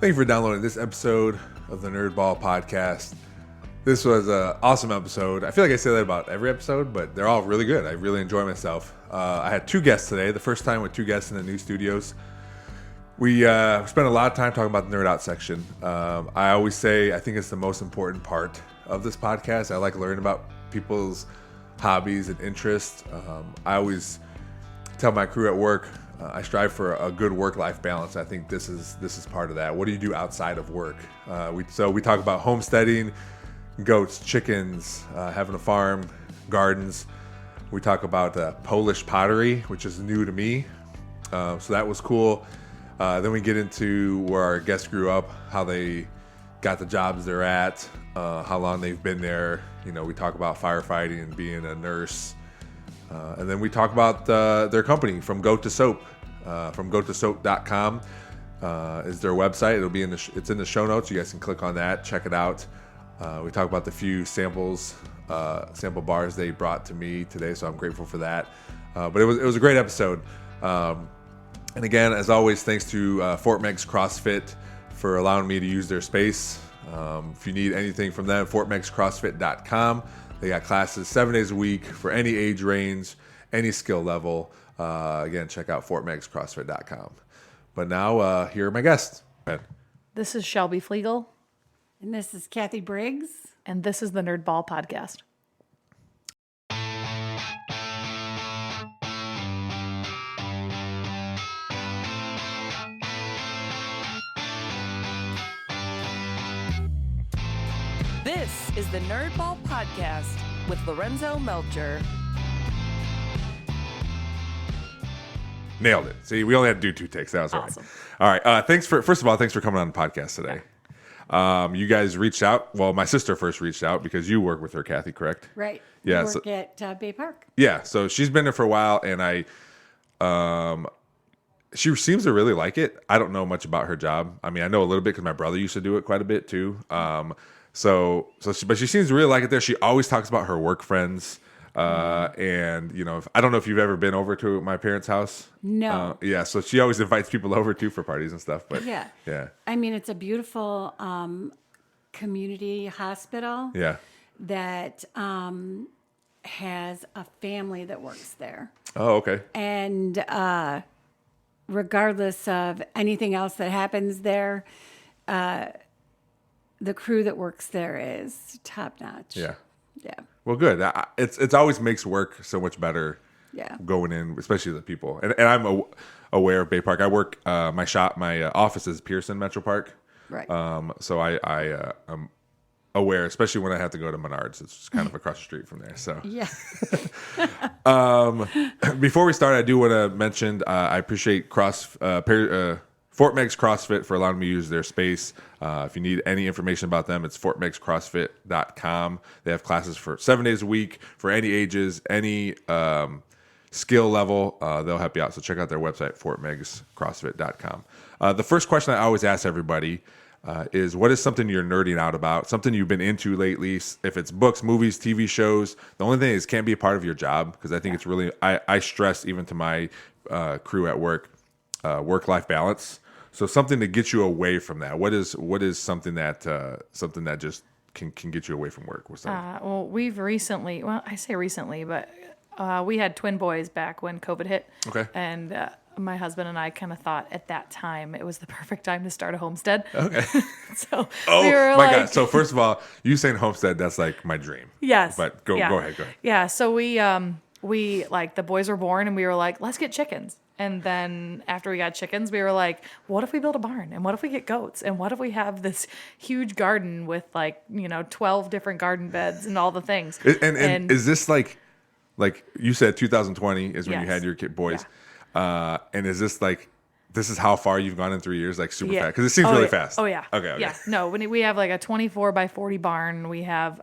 Thank you for downloading this episode of the Nerdball podcast. This was an awesome episode. I feel like I say that about every episode, but they're all really good. I really enjoy myself. I had two guests today. The first time with two guests in the new studios. We spent a lot of time talking about the Nerd Out section. I always say I think it's the most important part of this podcast. I like learning about people's hobbies and interests. I always tell my crew at work, I strive for a good work-life balance. I think this is part of that. What do you do outside of work? We talk about homesteading, goats, chickens, having a farm, gardens. We talk about Polish pottery, which is new to me. So that was cool. Then we get into where our guests grew up, how they got the jobs they're at, how long they've been there. You know, we talk about firefighting and being a nurse. And then we talk about their company, From Goat to Soap. From goattosoap.com is their website. It's in the show notes. You guys can click on that, check it out. We talk about the few sample bars they brought to me today, so I'm grateful for that. But it was a great episode. And again, as always, thanks to Fort Meigs CrossFit for allowing me to use their space. If you need anything from them, fortmeigscrossfit.com. They got classes 7 days a week for any age range, any skill level. Again, check out fortmeigscrossfit.com. But now, here are my guests. This is Shelbie Flegal. And this is Cathy Briggs. And this is the Nerdball podcast. This is the Nerdball podcast with Lorenzo Melcher. Nailed it. See, we only had to do 2 takes. That was awesome. All right. Thanks for coming on the podcast today. You guys reached out. Well, my sister first reached out because you work with her, Cathy, correct? Right. Yeah. We work at Bay Park. Yeah. So she's been there for a while, and she seems to really like it. I don't know much about her job. I mean, I know a little bit because my brother used to do it quite a bit too. But she seems to really like it there. She always talks about her work friends. And you know, I don't know if you've ever been over to my parents' house. No. Yeah. So she always invites people over too for parties and stuff. But Yeah. Yeah. I mean, it's a beautiful community hospital. Yeah. That has a family that works there. Oh, okay. And regardless of anything else that happens there, the crew that works there is top notch. Yeah. Yeah. Well, good. It's always makes work so much better. Yeah. Going in, especially the people, and I'm aware of Bay Park. I work my office is Pearson Metro Park. Right. So I'm aware, especially when I have to go to Menards. It's just kind of across the street from there. So Yeah. Before we start, I do want to mention I appreciate Fort Meigs CrossFit for allowing me to use their space. If you need any information about them, it's fortmeigscrossfit.com. They have classes for 7 days a week for any ages, any skill level. They'll help you out. So check out their website, fortmeigscrossfit.com. The first question I always ask everybody is, what is something you're nerding out about, something you've been into lately? If it's books, movies, TV shows, the only thing is it can't be a part of your job, because I think it's really, I stress even to my crew at work, work-life balance. So something to get you away from that. What is something that just can get you away from work? What's that? Well, I say recently, but we had twin boys back when COVID hit. Okay. And my husband and I kind of thought at that time it was the perfect time to start a homestead. Okay. So Oh we were my God. So first of all, you saying homestead, that's like my dream. Yes. But go ahead. Yeah. So we like, the boys were born and we were like, let's get chickens. And then after we got chickens, we were like, what if we build a barn? And what if we get goats? And what if we have this huge garden with 12 different garden beds and all the things? And is this like you said 2020 is when you had your boys. Yeah. And is this this is how far you've gone in 3 years, like super fast? Because it seems really fast. Oh, yeah. Okay. Yeah. No, when we have like a 24 by 40 barn, we have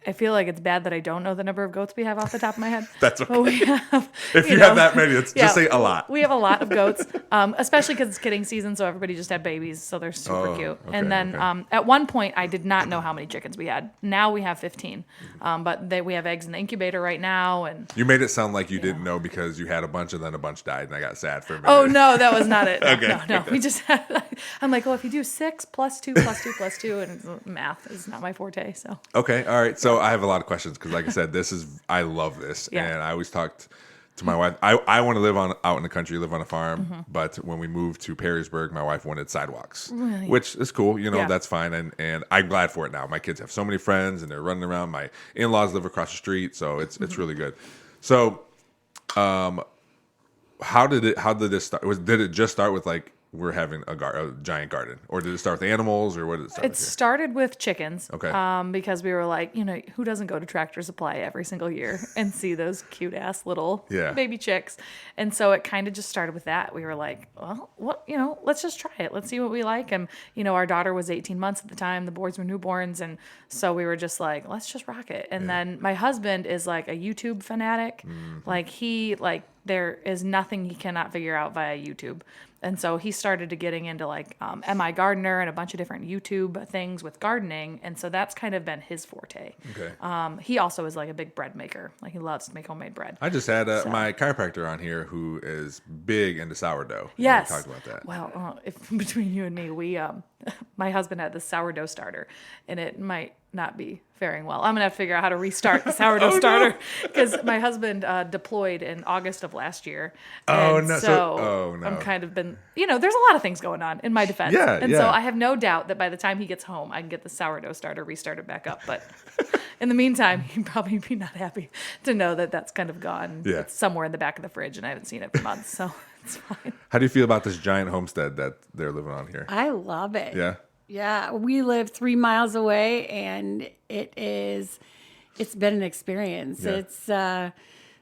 I feel like it's bad that I don't know the number of goats we have off the top of my head. That's okay. But we have, If you have that many, just say a lot. We have a lot of goats, especially because it's kidding season, so everybody just had babies, so they're super cute. okay, And then okay. at one point, I did not know how many chickens we had. Now we have 15, but we have eggs in the incubator right now. And You made it sound like you didn't know because you had a bunch and then a bunch died, and I got sad for a minute. oh no, that was not it. No, Okay, no. okay. We just had. I'm like, well, if you do 6 plus 2 plus 2 plus 2, and math is not my forte, so. Okay, all right. So I have a lot of questions because, like I said, I love this, Yeah. and I always talked to my wife. I want to live out in the country, live on a farm, Mm-hmm. but when we moved to Perrysburg, my wife wanted sidewalks, Really? which is cool. Yeah. That's fine, and I'm glad for it now. My kids have so many friends, and they're running around. My in-laws live across the street, so it's really good. So, how did this start? Did it just start with like we're having a giant garden, or did it start with animals, or what did it start It with? Here? started with chickens. Okay. Because we were like, who doesn't go to Tractor Supply every single year and see those cute ass little Yeah. baby chicks? And so it kind of just started with that. We were like, well, what, let's just try it. Let's see what we like. And, our daughter was 18 months at the time. The boys were newborns. And so we were just like, let's just rock it. And then my husband is like a YouTube fanatic. Mm-hmm. There is nothing he cannot figure out via YouTube. And so he started to getting into Am I Gardener and a bunch of different YouTube things with gardening. And so that's kind of been his forte. Okay. He also is like a big bread maker. Like he loves to make homemade bread. I just had my chiropractor on here who is big into sourdough. Yes. We talked about that. Well, if between you and me, my husband had the sourdough starter, and it might not be faring well. I'm gonna have to figure out how to restart the sourdough starter because my husband deployed in August of last year. Oh, And no. So No. I'm kind of been, there's a lot of things going on in my defense. Yeah, And yeah. so I have no doubt that by the time he gets home, I can get the sourdough starter restarted back up. But in the meantime, he'd probably be not happy to know that that's kind of gone. Yeah. It's somewhere in the back of the fridge, and I haven't seen it for months. So it's fine. How do you feel about this giant homestead that they're living on here? I love it. Yeah. Yeah, we live 3 miles away, and it's been an experience. Yeah. It's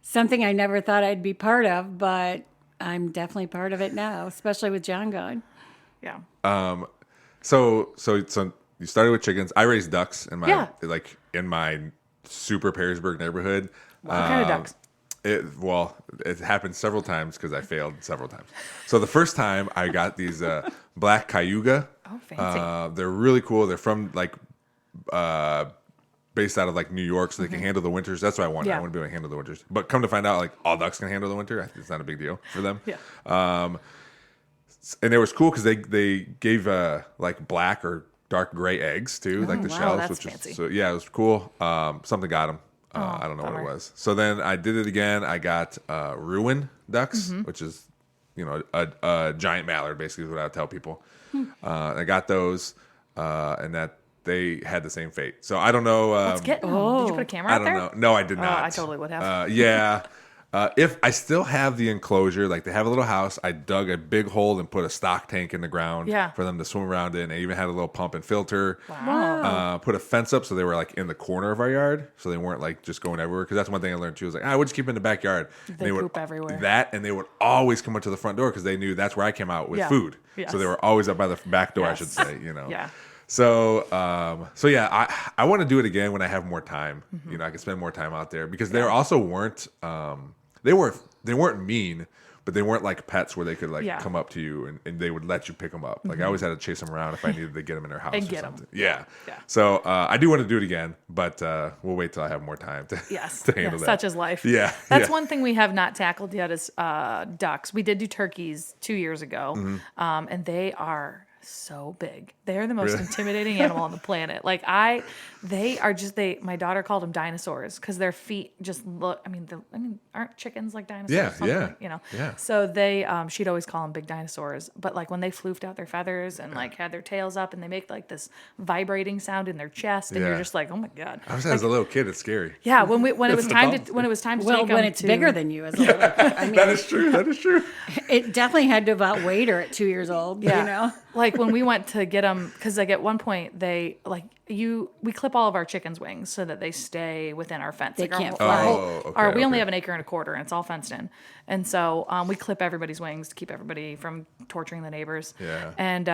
something I never thought I'd be part of, but I'm definitely part of it now, especially with John gone. Yeah. So you started with chickens. I raised ducks in my Yeah. in my super Perrysburg neighborhood. What kind of ducks? It happened several times because I failed several times. So the first time I got these black cayuga. Oh, fancy. They're really cool. They're from based out of New York, so they can handle the winters. That's what I wanted. Yeah. I want to be able to handle the winters. But come to find out, all ducks can handle the winter. It's not a big deal for them. Yeah. And it was cool because they gave black or dark gray eggs too, the wow, shells, that's which fancy. is it was cool. Something got them. I don't know bummer. what it was. So then I did it again. I got Ruin ducks, Mm-hmm. which is a giant mallard, basically is what I would tell people. I got those, and that they had the same fate. So I don't know. Let's get them. Did you put a camera I out don't there? know. No, I did not. I totally would have. Yeah. If I still have the enclosure, they have a little house, I dug a big hole and put a stock tank in the ground for them to swim around in. I even had a little pump and filter. Wow. Put a fence up so they were in the corner of our yard, so they weren't just going everywhere. Because that's one thing I learned too. Was we'll just keep them in the backyard. They would poop everywhere. And they would always come up to the front door because they knew that's where I came out with Yeah. food. Yes. So they were always up by the back door, I Yes. should say. Yeah. So yeah, I want to do it again when I have more time. Mm-hmm. I can spend more time out there because they also weren't they weren't mean, but they weren't like pets where they could come up to you and they would let you pick them up. I always had to chase them around if I needed to get them in their house And or get 'em. something. Yeah. Yeah. So I do want to do it again, but we'll wait till I have more time to Yes. to handle that. Such is life. Yeah. That's yeah. one thing we have not tackled yet is ducks. We did do turkeys 2 years ago, Mm-hmm. and they are so big. They're the most intimidating animal on the planet. My daughter called them dinosaurs because their feet just look. Aren't chickens like dinosaurs? Yeah, Something, yeah, You know. yeah. So they, she'd always call them big dinosaurs. But when they floofed out their feathers and had their tails up and they make this vibrating sound in their chest, and Yeah. you're just like, oh my god. I was as a little kid, it's scary. Yeah, when it was It's time an to when it was time to Well, take them when it's to, bigger than you as a little kid. That is true. That is true. It definitely had to have outweighed her at 2 years old. Yeah. When we went to get them, because at one point they we clip all of our chickens' wings so that they stay within our fence. They our can't whole- our fly. whole- Oh, okay, we only okay. have an acre and a quarter, and it's all fenced in. And so we clip everybody's wings to keep everybody from torturing the neighbors. Yeah. And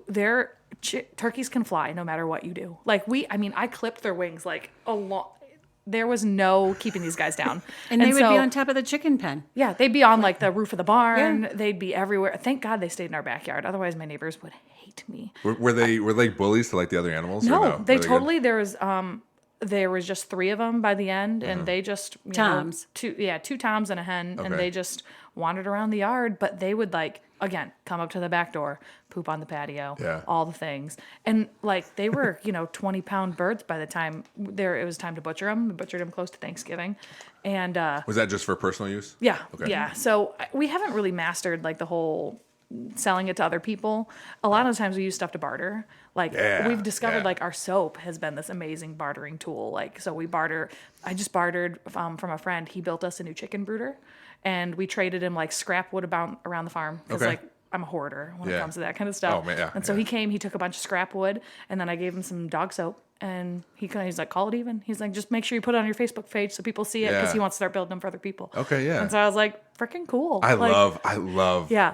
they're turkeys can fly no matter what you do. Like I clipped their wings like a lot. There was no keeping these guys down. And they would be on top of the chicken pen. Yeah, they'd be on like the roof of the barn. Yeah. They'd be everywhere. Thank God they stayed in our backyard. Otherwise, my neighbors would hate me. Were they bullies to like the other animals? No, they totally. There was just 3 of them by the end, and they just toms. 2 toms and a hen, and they just wandered around the yard. But they would again come up to the back door, poop on the patio, all the things, and they were 20-pound birds by the time it was time to butcher them. We butchered them close to Thanksgiving, and was that just for personal use? Yeah, okay. Yeah. So we haven't really mastered the whole selling it to other people. A lot of times we use stuff to barter. We've discovered our soap has been this amazing bartering tool. So we barter. I just bartered from a friend. He built us a new chicken brooder, and we traded him scrap wood around the farm because I'm a hoarder when it comes to that kind of stuff. Oh, man, and so he came. He took a bunch of scrap wood, and then I gave him some dog soap. And he's like, call it even. He's like, just make sure you put it on your Facebook page so people see it because he wants to start building them for other people. Okay, yeah. And so I was like, freaking cool. I love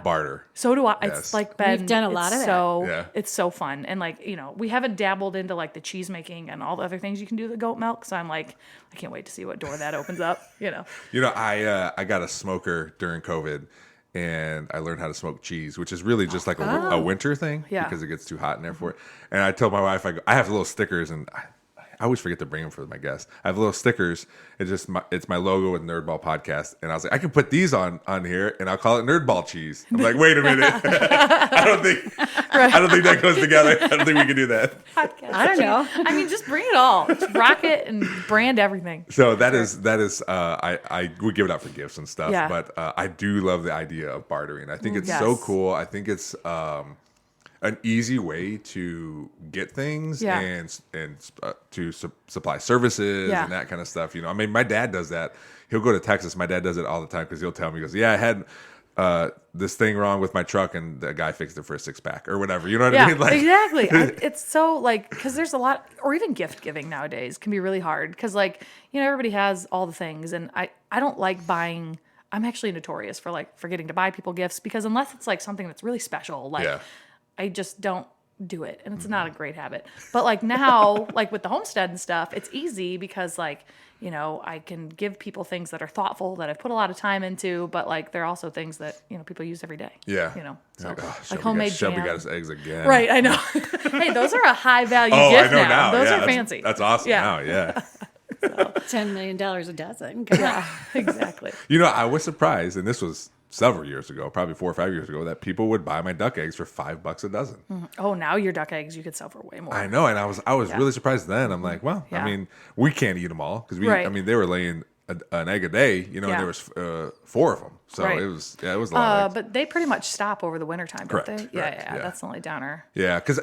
barter. So do I. Yes. It's we've done a lot of that. It's so fun. And we haven't dabbled into the cheese making and all the other things you can do with the goat milk. So I'm like, I can't wait to see what door that opens up. I got a smoker during COVID. And I learned how to smoke cheese, which is really just a winter thing because it gets too hot in there for it. And I told my wife, I have little stickers, and I always forget to bring them for my guests. I have little stickers. It's my logo with Nerdball Podcast, and I was like, I can put these on here, and I'll call it Nerdball cheese. I'm like, wait a minute, I don't think that goes together. I don't think we can do that. Podcast. I don't know. Just bring it all. Just rock it and brand everything. So that is. I would give it out for gifts and stuff, but I do love the idea of bartering. I think it's so cool. I think it's an easy way to get things and to supply services and that kind of stuff. My dad does that. He'll go to Texas. My dad does it all the time because he'll tell me, he goes, I had this thing wrong with my truck and the guy fixed it for a 6-pack or whatever. You know what I mean? Exactly. It's so because there's a lot, or even gift giving nowadays can be really hard because everybody has all the things, and I don't like buying. I'm actually notorious for forgetting to buy people gifts because unless it's something that's really special, I just don't do it. And it's not a great habit. But now, with the homestead and stuff, it's easy because I can give people things that are thoughtful, that I've put a lot of time into, but they're also things that, people use every day. Yeah. So homemade jam. Shelbie got his eggs again. Right, I know. Hey, those are a high value gift I know now. Those are fancy. That's awesome now, yeah. So, $10 million a dozen. Yeah, exactly. I was surprised, and this was several years ago, probably 4 or 5 years ago, that people would buy my duck eggs for $5 a dozen. Mm-hmm. Oh, now your duck eggs you could sell for way more. I know, and I was really surprised then. I'm like, well, we can't eat them all because they were laying an egg a day, and there was 4 of them, so it was a lot of eggs. But they pretty much stop over the wintertime, don't they? Correct, yeah, that's the only downer. Yeah, because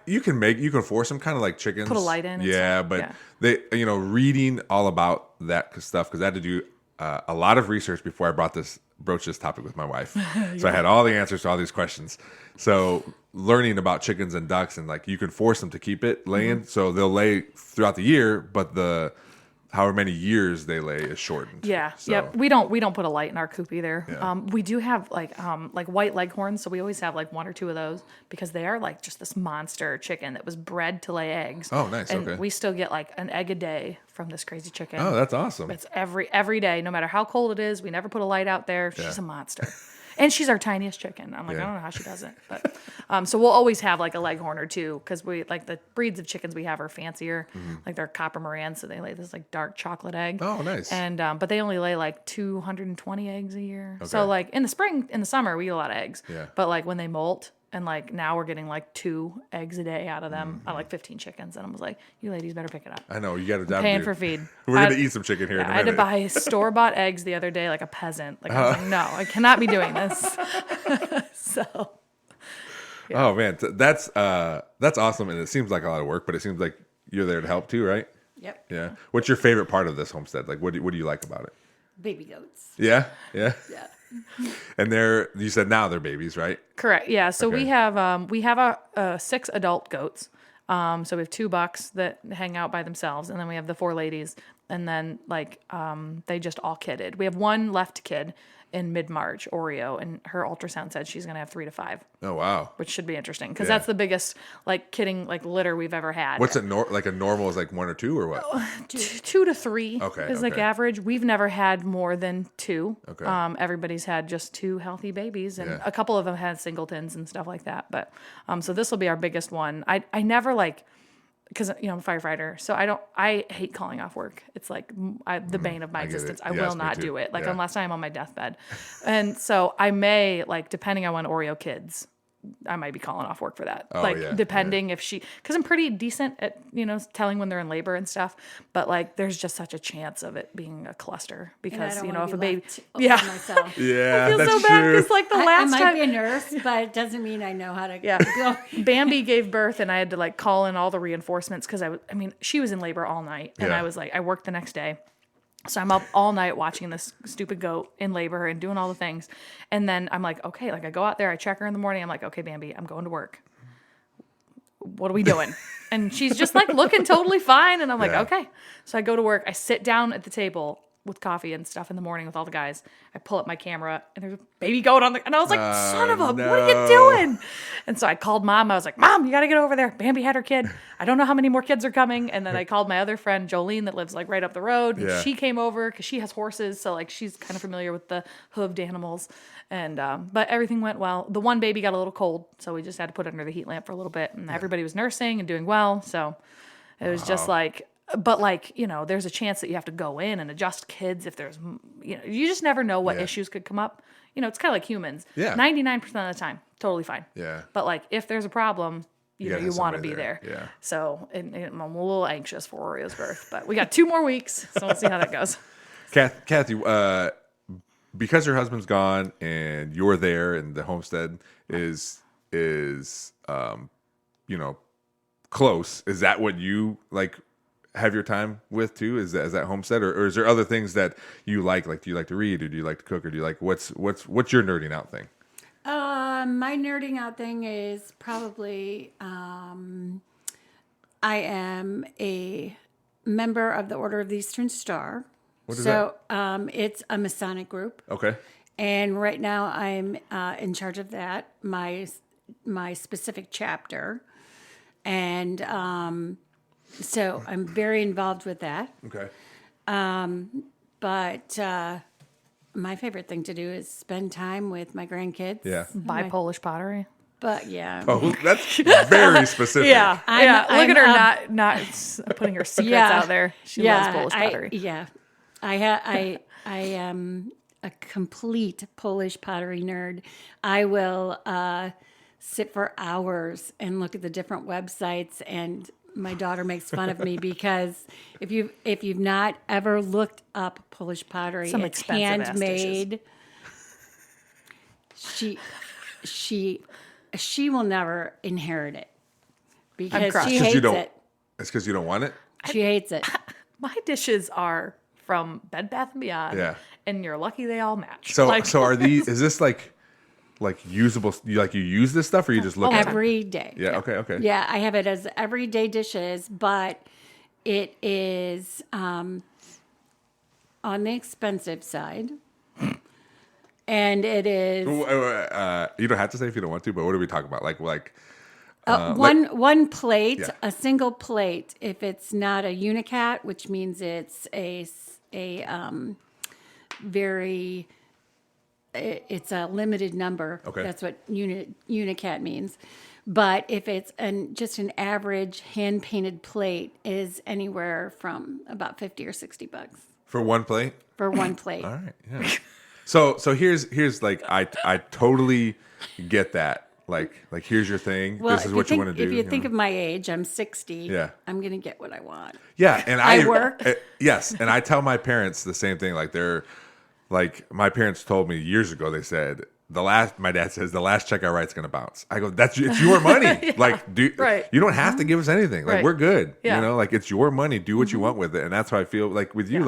you can force them kind of like chickens. Put a light in. But they reading all about that stuff because I had to do a lot of research before I broached this topic with my wife. So I had all the answers to all these questions. So learning about chickens and ducks and you can force them to keep it laying. So they'll lay throughout the year, but however many years they lay is shortened. Yeah. So. Yep. We don't put a light in our coop either. Yeah. We do have white leghorns, so we always have 1 or 2 of those because they are just this monster chicken that was bred to lay eggs. Oh, nice. And okay. we still get an egg a day from this crazy chicken. Oh, that's awesome. It's every day, no matter how cold it is. We never put a light out there. She's a monster. And she's our tiniest chicken. I'm I don't know how she does it. But so we'll always have a leghorn or 2 because we the breeds of chickens we have are fancier. Mm-hmm. They're copper Morans, so they lay this dark chocolate egg. Oh, nice. And but they only lay 220 eggs a year. Okay. So in the summer we get a lot of eggs. Yeah. But when they molt and now we're getting 2 eggs a day out of them out of 15 chickens, and I was like, you ladies better pick it up. I know you got to paying for feed. We're gonna eat some chicken here. Yeah, I had to buy store-bought eggs the other day like a peasant. I was like, no, I cannot be doing this. So. Yeah. Oh man, that's awesome, and it seems like a lot of work, but it seems like you're there to help too, right? Yep. Yeah. What's your favorite part of this homestead? What do you like about it? Baby goats. Yeah. Yeah. And you said now they're babies, right? Correct. Yeah. So we have 6 adult goats. So we have 2 bucks that hang out by themselves, and then we have the 4 ladies. and then like they just all kidded. We have one left kid in mid-March, Oreo, and her ultrasound said she's gonna have 3 to 5. Oh wow. Which should be interesting because Yeah. that's the biggest like kidding like litter we've ever had. What's it like a normal is like 1 or 2 or what? 2 to 3 is like okay. average. We've never had more than 2. Okay. Everybody's had just 2 healthy babies, and Yeah. a couple of them had singletons and stuff like that. But so this will be our biggest one. I never like, because I'm a firefighter, so I hate calling off work. It's like the bane of my get it. existence. I Yes, will me not too. do it, like Yeah. unless I'm on my deathbed. And so I may, like, depending on when Oreo kids, I might be calling off work for that. Oh, like yeah, depending if she, because I'm pretty decent at telling when they're in labor and stuff. But like, there's just such a chance of it being a cluster because And I don't if wanna a be baby, left yeah, myself. Yeah, I feel that's so bad true. because like the I last might time, be a nurse, but it doesn't mean I know how to yeah, go. Bambi gave birth and I had to like call in all the reinforcements because she was in labor all night and Yeah. I was like, I worked the next day. So I'm up all night watching this stupid goat in labor and doing all the things. And then I'm like, okay, like I go out there, I check her in the morning. I'm like, okay, Bambi, I'm going to work. What are we doing? And she's just like looking totally fine. And I'm like, Yeah. okay. So I go to work. I sit down at the table with coffee and stuff in the morning with all the guys. I pull up my camera and there's a baby goat and I was like, son of a, what are you doing? And so I called Mom. I was like, Mom, you got to get over there. Bambi had her kid. I don't know how many more kids are coming. And then I called my other friend, Jolene, that lives like right up the road. And Yeah. she came over because she has horses. So like she's kind of familiar with the hooved animals. And, but everything went well. The one baby got a little cold. So we just had to put it under the heat lamp for a little bit. And everybody was nursing and doing well. So it was just like, but like, there's a chance that you have to go in and adjust kids if there's, you just never know what Yeah. issues could come up. It's kind of like humans. Yeah. 99% of the time, totally fine. Yeah. But like, if there's a problem, you gotta have want to somebody be there. there. Yeah. So and I'm a little anxious for Oreo's birth, but we got 2 more weeks, so we'll see how that goes. Cathy, because your husband's gone and you're there and the homestead is close, is that what you like have your time with too? Is that homestead, or is there other things that you like? Like, do you like to read, or do you like to cook, or do you like what's your nerding out thing? My nerding out thing is probably I am a member of the Order of the Eastern Star. What is It's a Masonic group. Okay. And right now I'm in charge of that, my specific chapter. And so I'm very involved with that. Okay. But my favorite thing to do is spend time with my grandkids. Yeah. Buy Polish pottery. But yeah. Oh, that's very specific. Yeah, Look I'm, at her not putting her secrets out there. She loves Polish pottery. I am a complete Polish pottery nerd. I will sit for hours and look at the different websites, and my daughter makes fun of me because if you've not ever looked up Polish pottery, Some it's expensive ass handmade. She will never inherit it because crushed. she 'Cause hates you don't. it. It's because you don't want it. She hates it. My dishes are from Bed Bath & Beyond, Yeah. and you're lucky they all match. So Like- so are these? Is this like usable? You use this stuff, or you just look at it? Every day. Yeah. Okay. Yeah, I have it as everyday dishes, but it is on the expensive side. And it is You don't have to say if you don't want to, but what are we talking about? Like one plate, Yeah. a single plate. If it's not a unicat, which means it's it's a limited number. Okay. That's what unicat means. But if it's just an average hand painted plate, is anywhere from about $50 or $60 for one plate. for one plate. All right. Yeah. So here's like I totally get that. Like here's your thing. Well, this is what you want to do. If you think of my age, I'm 60. Yeah. I'm going to get what I want. Yeah, and I work. Yes, and I tell my parents the same thing. Like my parents told me years ago. They said my dad says the last check I write's gonna bounce. I go, it's your money. Like, right. You don't have to give us anything. Like, Right. we're good. Yeah. Like it's your money. Do what you want with it, and that's how I feel. Like with you,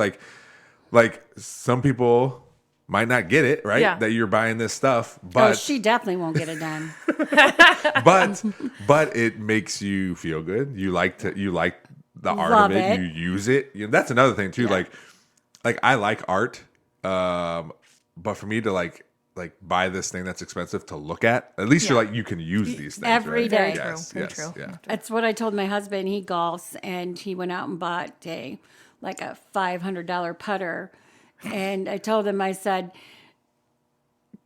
like some people might not get it, right? Yeah. That you're buying this stuff, Oh, but she definitely won't get it done. but it makes you feel good. You like the art Love of it. it. You use it. That's another thing too. Yeah. Like I like art, but for me to like buy this thing that's expensive to look at least Yeah. you're like you can use these things Every right? day. Very Yes, true. Very yes, true. yeah. That's what I told my husband. He golfs, and he went out and bought a $500 putter. And I told him, I said,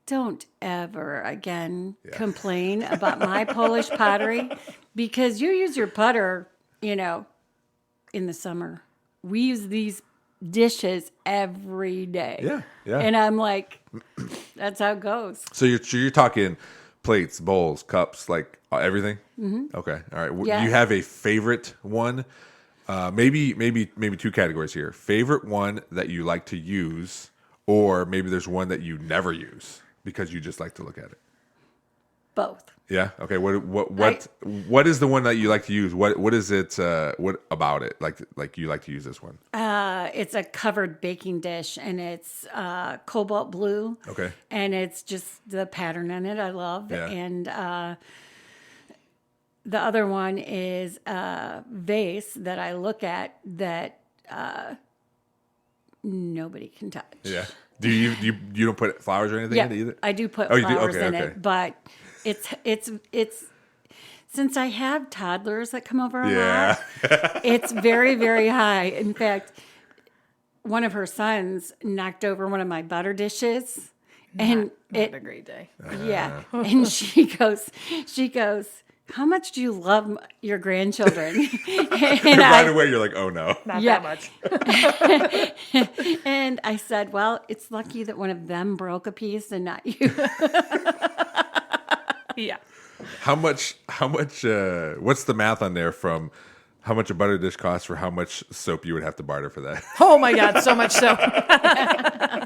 don't ever again complain about my Polish pottery, because you use your putter, in the summer. We use these dishes every day. Yeah, yeah. And I'm like, that's how it goes. So you're talking plates, bowls, cups, like everything. Mm-hmm. Okay, all right. Yeah. Do you have a favorite one? Maybe two categories here. Favorite one that you like to use, or maybe there's one that you never use because you just like to look at it. Both. Yeah. Okay. What is the one that you like to use? What is it? What about it? Like you like to use this one? It's a covered baking dish, and it's cobalt blue. Okay. And it's just the pattern in it I love. Yeah. And the other one is a vase that I look at that nobody can touch. Yeah. Do you don't put flowers or anything Yeah, in it either? I do put Oh, you do? flowers Okay, in okay. it, but it's since I have toddlers that come over a Yeah. lot, it's very, very high. In fact, one of her sons knocked over one of my butter dishes, and Not a great day. yeah, and she goes, how much do you love your grandchildren? And Right away, you're like, oh no. Not Yeah. that much. and I said, well, it's lucky that one of them broke a piece and not you. Yeah. How much? What's the math on there from how much a butter dish costs for how much soap you would have to barter for that? Oh my God, so much soap.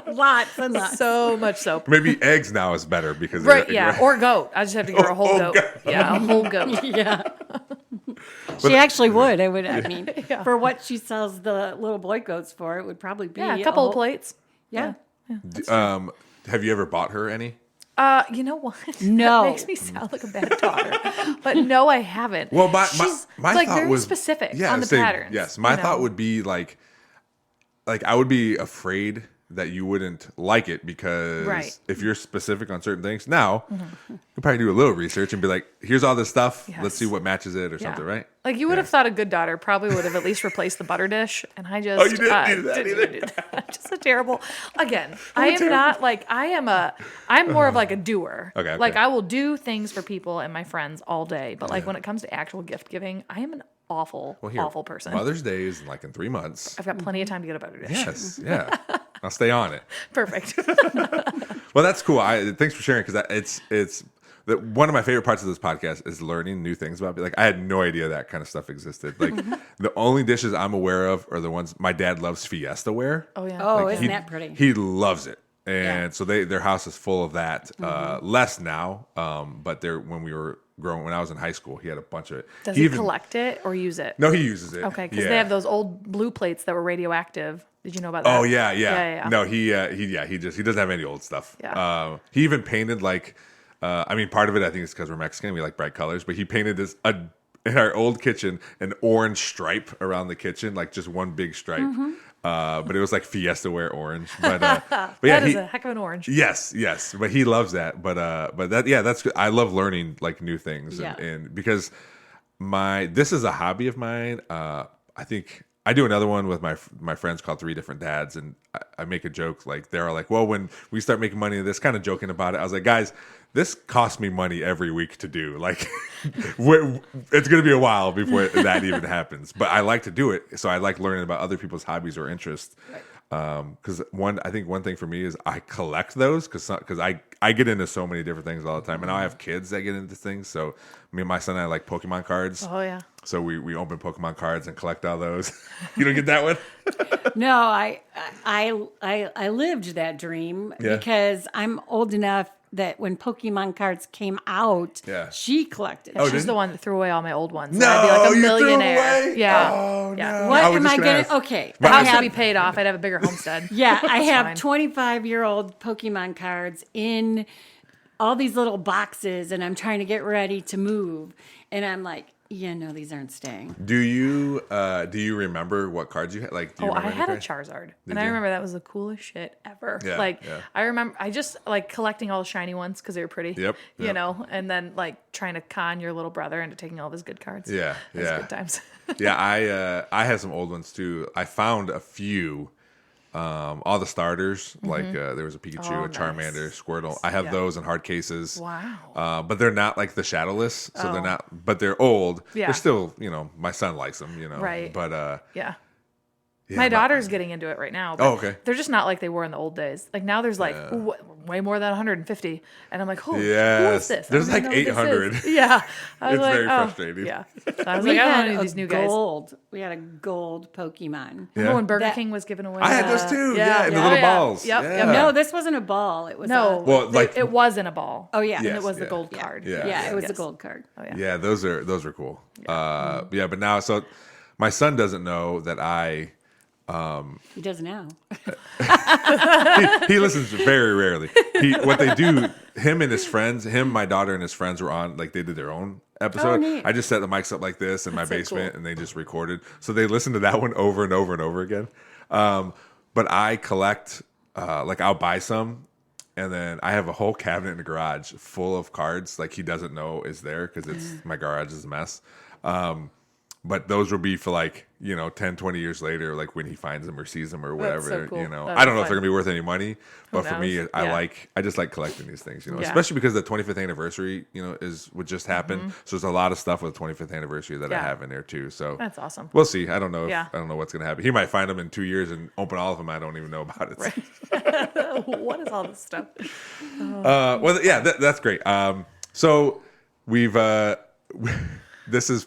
Lots and lots. So much soap. Maybe eggs now is better because Right, yeah. Or goat. I just have to give her a whole Oh, goat. goat. Yeah, a whole goat. Yeah. She actually would. I mean, Yeah. for what she sells the little boy goats for, it would probably be Yeah, a couple of plates. Yeah. Have you ever bought her any? You know what? No. That makes me sound like a bad daughter. But no, I haven't. Well, my She's like very was specific yeah, on the same. patterns. Yes, my thought would be like I would be afraid that you wouldn't like it because Right. if you're specific on certain things, now you probably do a little research and be like, here's all this stuff. Yes. Let's see what matches it or something, right? Like you would have thought a good daughter probably would have at least replaced the butter dish, and I just you didn't do that didn't either? do that. Just a terrible. Again, I am not like I'm more of like a doer. Okay, Like okay. I will do things for people and my friends all day, but like when it comes to actual gift giving, I am an awful, Here, awful person. Mother's Day is like in 3 months. I've got plenty of time to get a butter dish. Yes, yeah. I'll stay on it. Perfect. Well, that's cool. Thanks for sharing because it's one of my favorite parts of this podcast is learning new things about. Like I had no idea that kind of stuff existed. Like the only dishes I'm aware of are the ones my dad loves Fiesta ware. Oh yeah. Oh, Like, isn't that pretty? He loves it, and Yeah. so their house is full of that. Less now, but when we were growing, when I was in high school, he had a bunch of it. Does he collect it or use it? No, he uses it. Okay, because Yeah. they have those old blue plates that were radioactive. Did you know about that? Oh yeah. Yeah. No, he doesn't have any old stuff. Yeah. He even painted like, I mean, part of it I think is because we're Mexican, we like bright colors, but he painted in our old kitchen an orange stripe around the kitchen, like just one big stripe. But it was like Fiesta ware orange. But yeah, That is a heck of an orange. Yes, but he loves that. But that's good. I love learning like new things, Yeah. and because this is a hobby of mine. I think I do another one with my friends called Three Different Dads, and I make a joke like they're like, well, when we start making money, this kind of joking about it. I was like, guys, this costs me money every week to do. Like, it's going to be a while before that even happens. But I like to do it, so I like learning about other people's hobbies or interests. Because I think one thing for me is I collect those because I get into so many different things all the time, and now I have kids that get into things. So me and my son and I like Pokemon cards. Oh yeah. So we open Pokemon cards and collect all those. You don't get that one? No, I lived that dream Yeah. because I'm old enough that when Pokemon cards came out, Yeah. she collected. Oh, She's did the you? one that threw away all my old ones. No, I'd be like a you threw 'em millionaire. away? Yeah. Oh, Yeah. no. What I was am just I gonna gonna? ask. Okay, The I house would have, be paid off. I'd have a bigger homestead. yeah, I have fine. 25-year-old Pokemon cards in all these little boxes, and I'm trying to get ready to move, and I'm like, Yeah, no, these aren't staying. Do you remember what cards you had? Like, do you Oh, I remember had a any cards? Charizard, Did and I you? remember that was the coolest shit ever. Yeah, Like, yeah. I remember, I just like collecting all the shiny ones because they were pretty. Yep, You yep. know, and then like trying to con your little brother into taking all of his good cards. Yeah, It was yeah. good times. Yeah, I had some old ones too. I found a few. All the starters, like there was a Pikachu, Oh, a Charmander, nice. Squirtle. I have Yeah. those in hard cases. Wow. But they're not like the shadowless, so they're Oh. not. But they're old. Yeah. They're still, my son likes them. Right. But Yeah. yeah, My daughter's getting into it right now. But Oh, okay. They're just not like they were in the old days. Like now there's like way more than 150. And I'm like, holy shit, who Yes. is this? I There's don't even like know who this 800. is. Yeah. I was It's like, very oh, frustrating. Yeah. So I was We like, I had don't know a these new guys. gold. We had a gold Pokemon. Remember when Burger That- King was giving away? I had those too. Yeah, and the little balls. Yep. Yeah. Yep. No, this wasn't a ball. It was No. Well, like- it was in a ball. Oh yeah. And Yes, it was the yeah. gold card. Yeah. Yeah, it was Yes. a gold card. Oh yeah. Yeah, those are cool. Yeah, but now my son doesn't know that I. He does now. He listens very rarely. What they do, my daughter and his friends were on, like they did their own episode. neat. I just set the mics up like this in my That's so basement cool. and they just recorded. So they listened to that one over and over and over again. But I collect, like I'll buy some and then I have a whole cabinet in the garage full of cards like he doesn't know is there because my garage is a mess. But those will be for like, 10, 20 years later, like when he finds them or sees them or whatever, so cool. That'd I don't know be if they're gonna be worth any money, but for me, knows? I Yeah. just like collecting these things, Yeah. especially because the 25th anniversary, would just happen. So there's a lot of stuff with the 25th anniversary that I Yeah. have in there too. So That's awesome. we'll see. I don't know. Yeah. I don't know what's gonna happen. He might find them in 2 years and open all of them. I don't even know about it. What is all this stuff? Well, yeah, that's great. So we've this is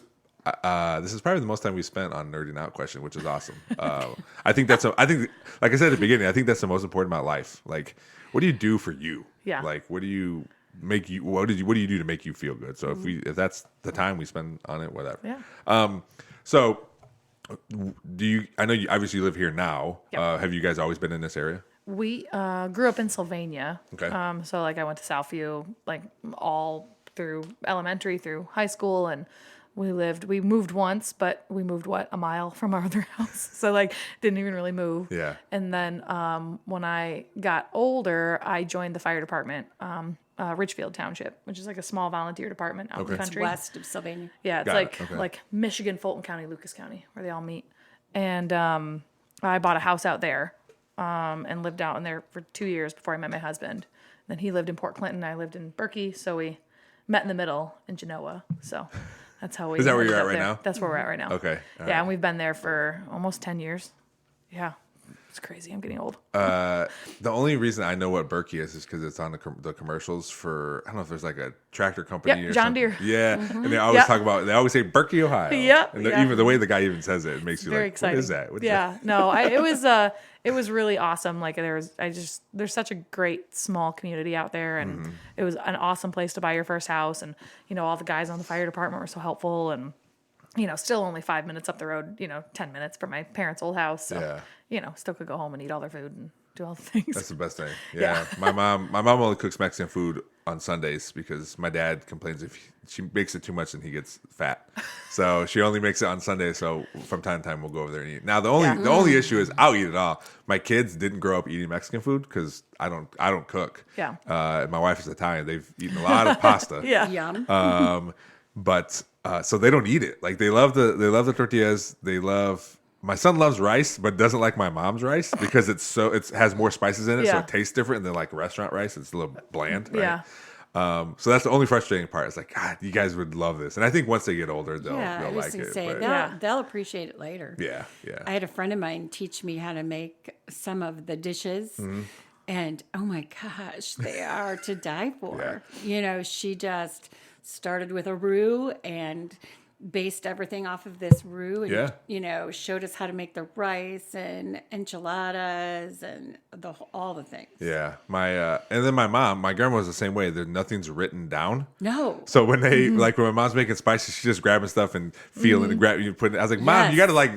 probably the most time we spent on nerding out question, which is awesome. I think like I said at the beginning, I think that's the most important about life. Like, what do you do for you? Yeah. Like, what do you what do you do to make you feel good? So if that's the time we spend on it, whatever. Yeah. So I know you obviously live here now. Yep. Have you guys always been in this area? We grew up in Sylvania. Okay. So like I went to Southview like all through elementary through high school, and we moved once, but we moved a mile from our other house. So like didn't even really move. Yeah. And then when I got older, I joined the fire department, Richfield Township, which is like a small volunteer department out in the It's country. west of Sylvania. Yeah, it's Got like it. Okay. like Michigan, Fulton County, Lucas County, where they all meet. And I bought a house out there and lived out in there for 2 years before I met my husband. Then he lived in Port Clinton, I lived in Berkey, so we met in the middle in Genoa. So that's how we. Is that where ended you're at up right there. now? That's where we're at right now. Okay. All Yeah, and we've been there for almost 10 years. Yeah, it's crazy. I'm getting old. The only reason I know what Berkey is because it's on the commercials for, I don't know if there's like a tractor company Yep, or John something. Deere. Yeah, and they always Yep. they always say Berkey, Ohio. Yep, And yeah. even the way the guy even says it makes you Very like, exciting. what is that? What is Yeah, that? no, it was really awesome. Like there's such a great small community out there, and it was an awesome place to buy your first house. And all the guys on the fire department were so helpful, and still only 5 minutes up the road, 10 minutes from my parents' old house. So, still could go home and eat all their food and do all the things. That's the best thing. Yeah. Yeah. My mom only cooks Mexican food on Sundays because my dad complains if she makes it too much and he gets fat. So she only makes it on Sunday. So from time to time we'll go over there and eat. Now the only issue is I'll eat it all. My kids didn't grow up eating Mexican food because I don't cook. Yeah. My wife is Italian. They've eaten a lot of pasta. Yeah. Yum. But so they don't eat it. Like they love the tortillas. My son loves rice, but doesn't like my mom's rice because it has more spices in it, so Yeah. it tastes different than like restaurant rice. It's a little bland, right? Yeah. So that's the only frustrating part. It's like, God, you guys would love this, and I think once they get older, they'll I was like gonna it. say But they'll appreciate it later. yeah. I had a friend of mine teach me how to make some of the dishes. And oh my gosh, they are to die for. She just started with a roux and based everything off of this roux and showed us how to make the rice and enchiladas and all the things. Yeah. And then my grandma was the same way. Nothing's written down. No. So when they like when my mom's making spices, she's just grabbing stuff and feeling and putting. I was like, Mom, you got to like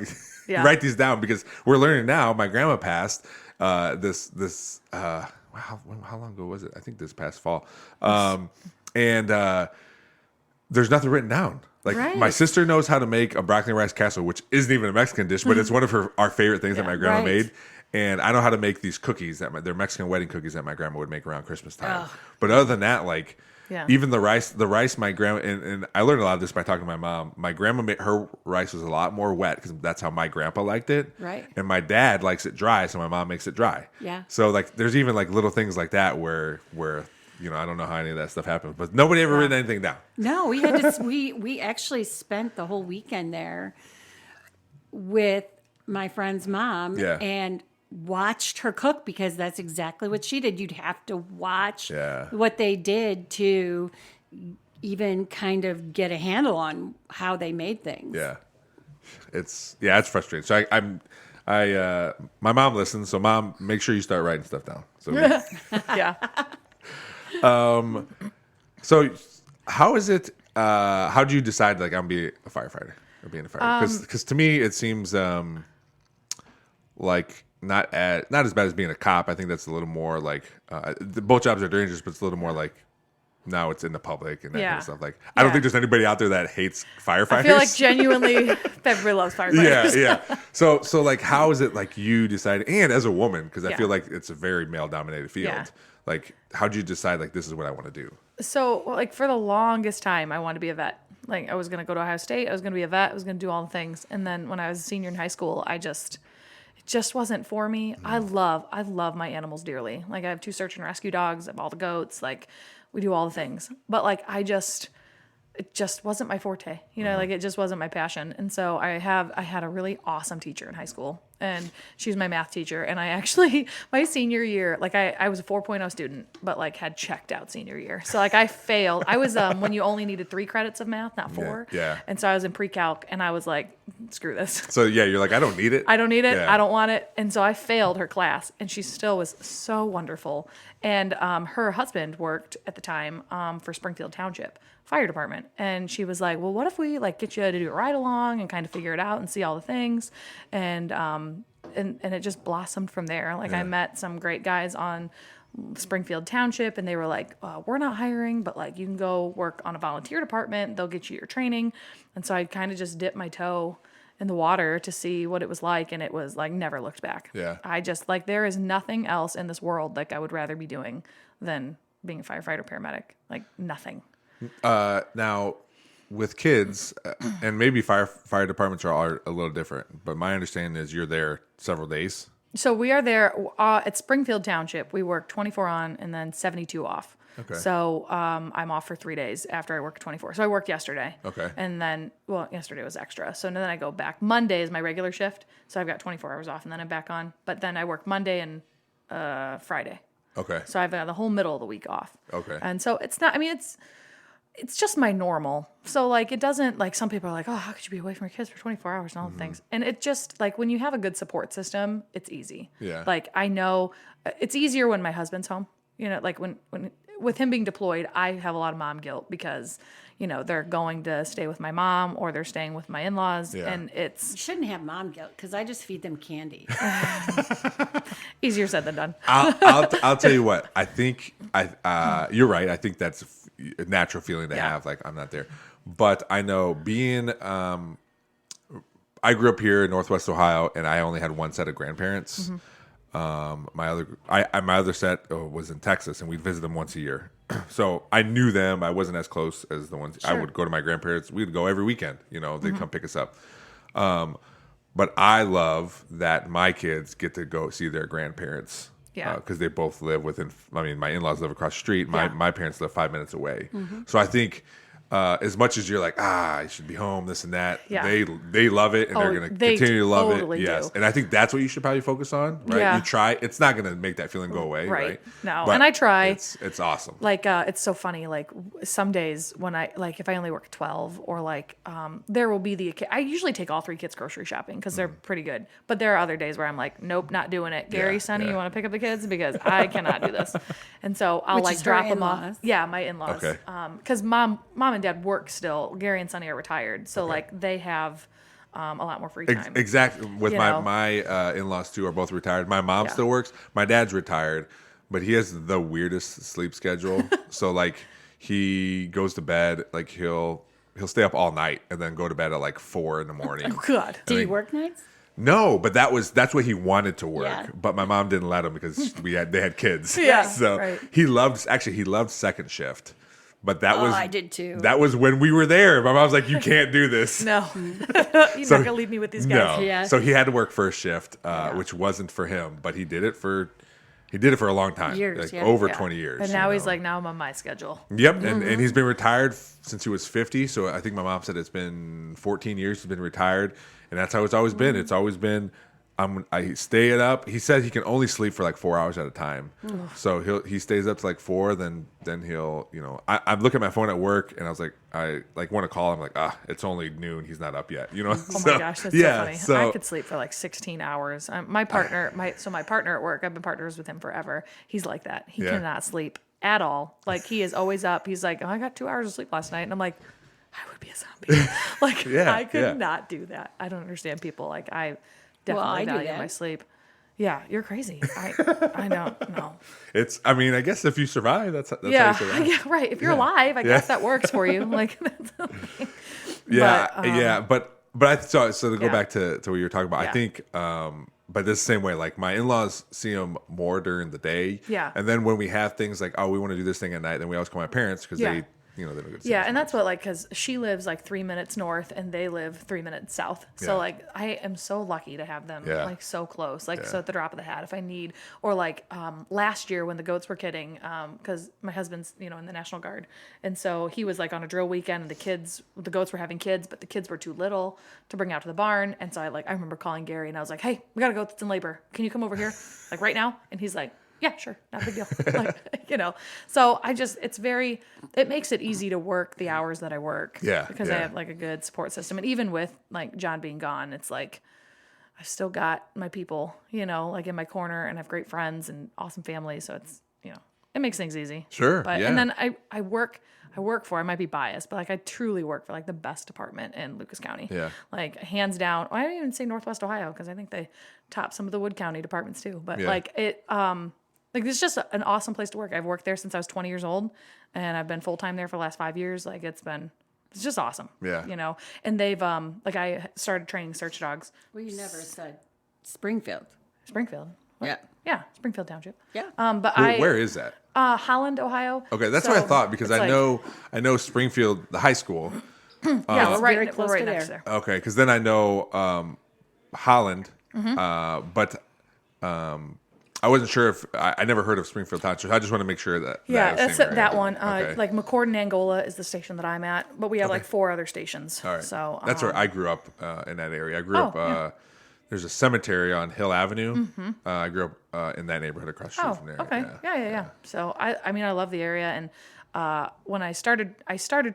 Yeah. write these down because we're learning now. My grandma passed this how long ago was it? I think this past fall. And there's nothing written down. Like Right. my sister knows how to make a broccoli and rice casserole, which isn't even a Mexican dish, but it's one of our favorite things that my grandma Right. made. And I know how to make these cookies they're Mexican wedding cookies that my grandma would make around Christmas time. But other than that, like even the rice my grandma, and I learned a lot of this by talking to my mom. My grandma made her rice was a lot more wet because that's how my grandpa liked it. Right. And my dad likes it dry, so my mom makes it dry. Yeah. So like there's even like little things like that where I don't know how any of that stuff happens, but nobody ever written anything down. No, we had to. we actually spent the whole weekend there with my friend's mom and watched her cook because that's exactly what she did. You'd have to watch what they did to even kind of get a handle on how they made things. Yeah, it's frustrating. So my mom listens. So mom, make sure you start writing stuff down. So Yeah. So how is it? How do you decide like I'm gonna be a firefighter or being a firefighter? Because to me it seems like not as bad as being a cop. I think that's a little more like both jobs are dangerous, but it's a little more like now it's in the public and that kind of stuff. Like I don't think there's anybody out there that hates firefighters. I feel like genuinely everybody loves firefighters. Yeah. So like how is it like you decided, and as a woman, because I feel like it's a very male dominated field. Yeah. Like how'd you decide like this is what I want to do? So, like, for the longest time, I wanted to be a vet. Like, I was going to go to Ohio State. I was going to be a vet. I was going to do all the things. And then when I was a senior in high school, it just wasn't for me. I love my animals dearly. Like, I have 2 search and rescue dogs. I have all the goats. Like, we do all the things. But, like, it just wasn't my forte. You know, like, it just wasn't my passion. And so I had a really awesome teacher in high school. And she's my math teacher. And I actually, my senior year, like I was a 4.0 student, but like had checked out senior year. So like I failed. I was when you only needed 3 credits of math, not 4. Yeah. And so I was in pre-calc and I was like, screw this. So yeah, you're like, I don't need it. I don't need it. Yeah. I don't want it. And so I failed her class and she still was so wonderful. And her husband worked at the time for Springfield Township Fire Department. And she was like, well, what if we like get you to do a ride along and kind of figure it out and see all the things? And it just blossomed from there. Like I met some great guys on Springfield Township and they were like, we're not hiring, but like you can go work on a volunteer department. They'll get you your training. And so I kind of just dipped my toe in the water to see what it was like. And it was like, never looked back. Yeah. I just like, there is nothing else in this world like I would rather be doing than being a firefighter paramedic. Like nothing. Now, with kids, and maybe fire departments are a little different, but my understanding is you're there several days. So we are there at Springfield Township. We work 24 on and then 72 off. Okay. So I'm off for 3 days after I work 24. So I worked yesterday. Okay. And then, yesterday was extra. So then I go back. Monday is my regular shift. So I've got 24 hours off and then I'm back on. But then I work Monday and Friday. Okay. So I've got the whole middle of the week off. Okay. And so it's not, I mean, it's just my normal. So like it doesn't like some people are like, oh, how could you be away from your kids for 24 hours and all the things. And it just like when you have a good support system, it's easy. Yeah. Like I know it's easier when my husband's home. You know, like when with him being deployed, I have a lot of mom guilt because, you know, they're going to stay with my mom or they're staying with my in-laws and it's You shouldn't have mom guilt because I just feed them candy. easier said than done. I'll tell you what. I think you're right. I think that's a natural feeling to have. Like I'm not there, but I know being. I grew up here in Northwest Ohio, and I only had one set of grandparents. My other set was in Texas, and we'd visit them once a year. So I knew them. I wasn't as close as the ones. I would go to my grandparents. We'd go every weekend. You know, they'd come pick us up. But I love that my kids get to go see their grandparents. Yeah. Because they both live within. I mean, my in-laws live across the street. My parents live 5 minutes away. So I think. As much as you're like, I should be home, this and that, they love it and they're going to continue to love totally it. Yes. do. And I think that's what you should probably focus on, right? Yeah. You try. It's not going to make that feeling go away, right? No. But and I try. It's awesome. Like, it's so funny. Like some days when if I only work 12 or like, there will be I usually take all 3 kids grocery shopping because they're pretty good. But there are other days where I'm like, nope, not doing it. Gary, Sonny, you want to pick up the kids? Because I cannot do this. And so I'll Which like is drop her them off. in-laws? Yeah, my in-laws. Okay. Because mom and dad work still. Gary and Sonny are retired. So like they have a lot more free time. Exactly. With You my know? in-laws too are both retired. My mom still works. My dad's retired, but he has the weirdest sleep schedule. So like he goes to bed, like he'll he'll stay up all night and then go to bed at like 4 in the morning. Oh, God. Do you work nights? No, but that's what he wanted to work. Yeah. But my mom didn't let him because they had kids. Yeah, So right. he loved second shift. But that was I did too. That was when we were there. My mom's like, you can't do this. No. You're not going to leave me with these guys. No. Yeah. So he had to work first shift, which wasn't for him, but he did it for a long time. Years, like yeah. over Yeah. 20 years. And now he's like, now I'm on my schedule. Yep, and he's been retired since he was 50. So I think my mom said it's been 14 years he's been retired, and that's how it's always been. It's always been, I stay it up. He said he can only sleep for like 4 hours at a time. So he stays up to like 4. Then he'll I'm looking at my phone at work, and I was like, I like want to call him, like, it's only noon. He's not up yet. Oh my gosh, that's so funny. I could sleep for like 16 hours. My partner at work, I've been partners with him forever. He's like that. He cannot sleep at all. Like, he is always up. He's like, I got 2 hours of sleep last night, and I'm like, I would be a zombie. Like, I could not do that. I don't understand people. Like, I definitely value my sleep. Yeah, you're crazy. I don't know. I guess if you survive, that's how you survive. Yeah, right. If you're alive, I guess that works for you. Like, that's okay. But so to go back to what you were talking about, I Yeah. think, but this same way, like my in-laws see him more during the day. Yeah. And then when we have things like, we want to do this thing at night, then we always call my parents because they don't get to see Yeah, us and much. that's what, like, because she lives like 3 minutes north and they live 3 minutes south. So, like, I am so lucky to have them, like, so close. Like, so at the drop of the hat, if I need, or like last year when the goats were kidding, because my husband's, in the National Guard. And so he was like on a drill weekend and the goats were having kids, but the kids were too little to bring out to the barn. And so I remember calling Gary and I was like, hey, we got a goat that's in labor. Can you come over here? Like, right now? And he's like, yeah, sure. Not a big deal. Like, so it makes it easy to work the hours that I work. Yeah. Because I have like a good support system. And even with like John being gone, it's like, I've still got my people, like in my corner, and I have great friends and awesome family. So it's, it makes things easy. Sure. But, yeah. and then I work for, I might be biased, but like I truly work for like the best department in Lucas County. Yeah. Like hands down. I didn't even say Northwest Ohio because I think they top some of the Wood County departments too. But like it, like it's just an awesome place to work. I've worked there since I was 20 years old, and I've been full time there for the last 5 years. Like it's just awesome. Yeah. And they've like I started training search dogs. Well, you never said Springfield. Springfield. What? Yeah. Yeah, Springfield Township. Yeah. But Where is that? Holland, Ohio. Okay, that's So what I thought, because it's I like- know Springfield, the high school. Yeah, we're very close right to next there. there. Okay, because then I know Holland, but I wasn't sure if I never heard of Springfield Township. I just want to make sure that Yeah, that was that's same that area. one. Okay. Like McCord and Angola is the station that I'm at, but we have like 4 other stations. All right. So That's where I grew up in that area. I grew up. yeah. There's a cemetery on Hill Avenue. I grew up in that neighborhood across the street from there. okay. Yeah. So I mean, I love the area, and when I started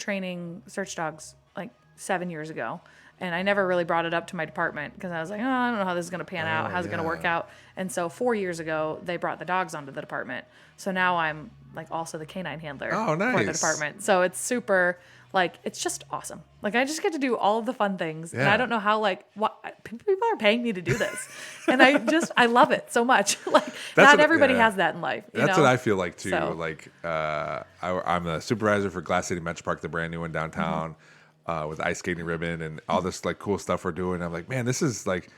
training search dogs like 7 years ago, and I never really brought it up to my department because I was like, I don't know how this is going to pan out. How's it going to work out? And so 4 years ago, they brought the dogs onto the department. So now I'm like also the canine handler Oh, for the nice. department. So it's super, like, it's just awesome. Like, I just get to do all of the fun things. And Yeah. I don't know how, like, what people are paying me to do this. And I love it so much. Like, not everybody has that in life. That's what I feel like too. So- Like I'm the supervisor for Glass City Metro Park, the brand new one downtown, with ice skating ribbon and all this like cool stuff we're doing. I'm like, man, this is like,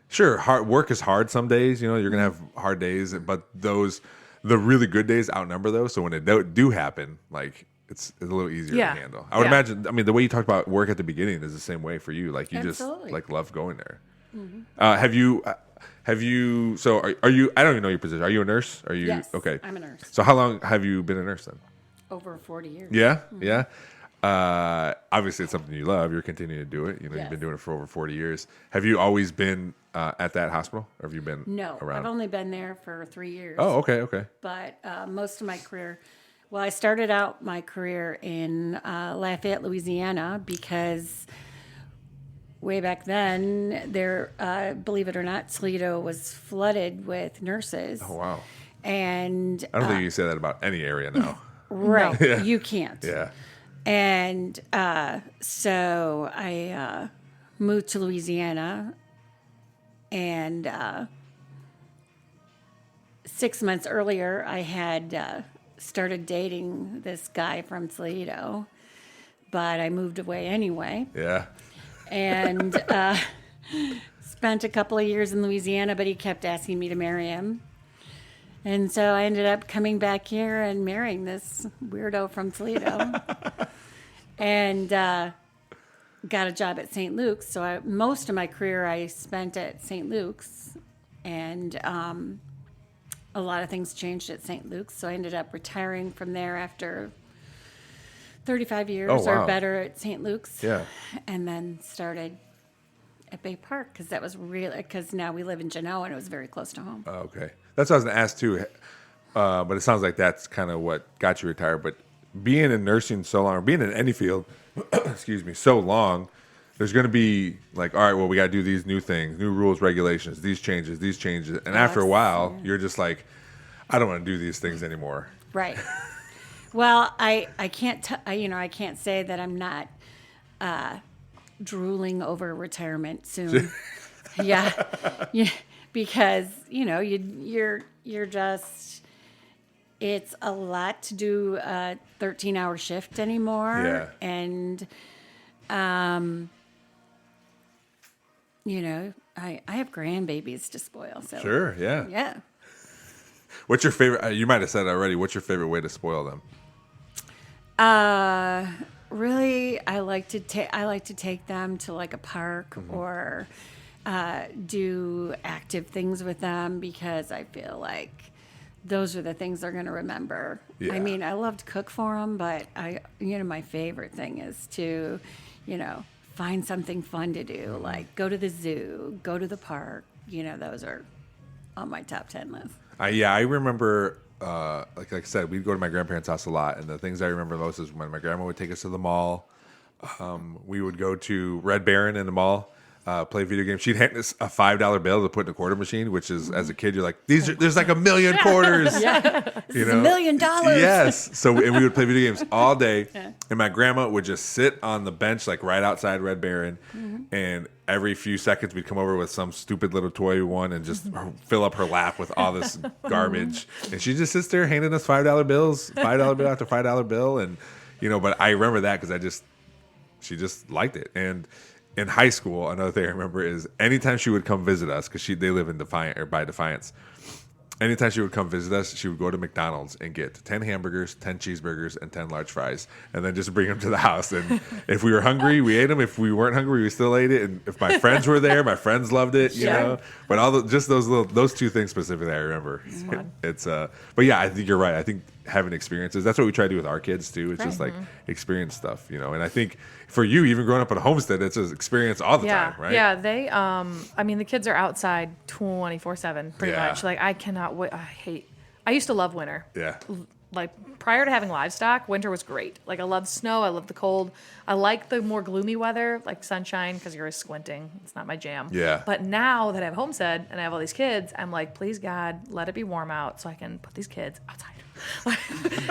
sure, hard work is hard some days. You're gonna have hard days, but the really good days outnumber those. So when it do happen, like it's a little easier Yeah. to handle. I would imagine. I mean, the way you talked about work at the beginning is the same way for you. Like you Absolutely. just like love going there. Have you? So are you? I don't even know your position. Are you a nurse? Are you Yes, okay? I'm a nurse. So how long have you been a nurse then? Over 40 years. Yeah, yeah. Obviously, it's something you love. You're continuing to do it. You've Yes. been doing it for over 40 years. Have you always been at that hospital, or have you been No, around? I've only been there for 3 years. Oh, okay. But most of my career, well, I started out my career in Lafayette, Louisiana, because way back then, there, believe it or not, Toledo was flooded with nurses. Oh, wow. And I don't think you can say that about any area now. right, you can't. Yeah. And so I moved to Louisiana, and 6 months earlier, I had started dating this guy from Toledo. but I moved away anyway. Yeah. And spent a couple of years in Louisiana, but he kept asking me to marry him. And so I ended up coming back here and marrying this weirdo from Toledo. And got a job at St. Luke's. So most of my career I spent at St. Luke's. And a lot of things changed at St. Luke's. So I ended up retiring from there after 35 years or better at St. Luke's. Yeah. And then started at Bay Park because now we live in Genoa and it was very close to home. Oh, okay. That's what I was going to ask too. But it sounds like that's kind of what got you retired. But being in nursing so long, or being in any field, excuse me, so long, there's going to be like, all right, well, we got to do these new things, new rules, regulations, these changes. And after a while, you're just like, I don't want to do these things anymore. Right. Well, I can't I can't say that I'm not drooling over retirement soon. yeah, because you're just, it's a lot to do a 13-hour shift anymore. Yeah. And I have grandbabies to spoil. So Sure, yeah. yeah. What's your favorite? You might have said it already. What's your favorite way to spoil them? Really, I like to take them to like a park or do active things with them because I feel like those are the things they're going to remember. Yeah. I mean, I love to cook for them, but my favorite thing is to, find something fun to do, like go to the zoo, go to the park. Those are on my top 10 list. I remember, like I said, we'd go to my grandparents' house a lot, and the things I remember most is when my grandma would take us to the mall. We would go to Red Baron in the mall, play video games. She'd hand us a $5 bill to put in a quarter machine, which is, as a kid, you're like, there's like a million quarters. Yeah, $1 million. Yes. And we would play video games all day, and my grandma would just sit on the bench, like right outside Red Baron, and every few seconds we'd come over with some stupid little toy one and just fill up her lap with all this garbage. And she just sits there handing us $5 bills, $5 bill after $5 bill. And, but I remember that because she just liked it. And in high school, another thing I remember is anytime she would come visit us, because they live in by Defiance. Anytime she would come visit us, she would go to McDonald's and get 10 hamburgers, 10 cheeseburgers, and 10 large fries, and then just bring them to the house. And if we were hungry, we ate them. If we weren't hungry, we still ate it. And if my friends were there, my friends loved it. You know. But just those two things specifically, I remember. But yeah, I think you're right. I think having experiences, that's what we try to do with our kids too. It's just like experience stuff, And I think for you, even growing up at a homestead, it's an experience all the time, right? Yeah, they, the kids are outside 24/7 pretty much. Like I cannot wait. I used to love winter. Yeah. Like prior to having livestock, winter was great. Like I love snow. I love the cold. I like the more gloomy weather, like sunshine, because you're always squinting. It's not my jam. Yeah. But now that I have homestead and I have all these kids, I'm like, please God, let it be warm out so I can put these kids outside.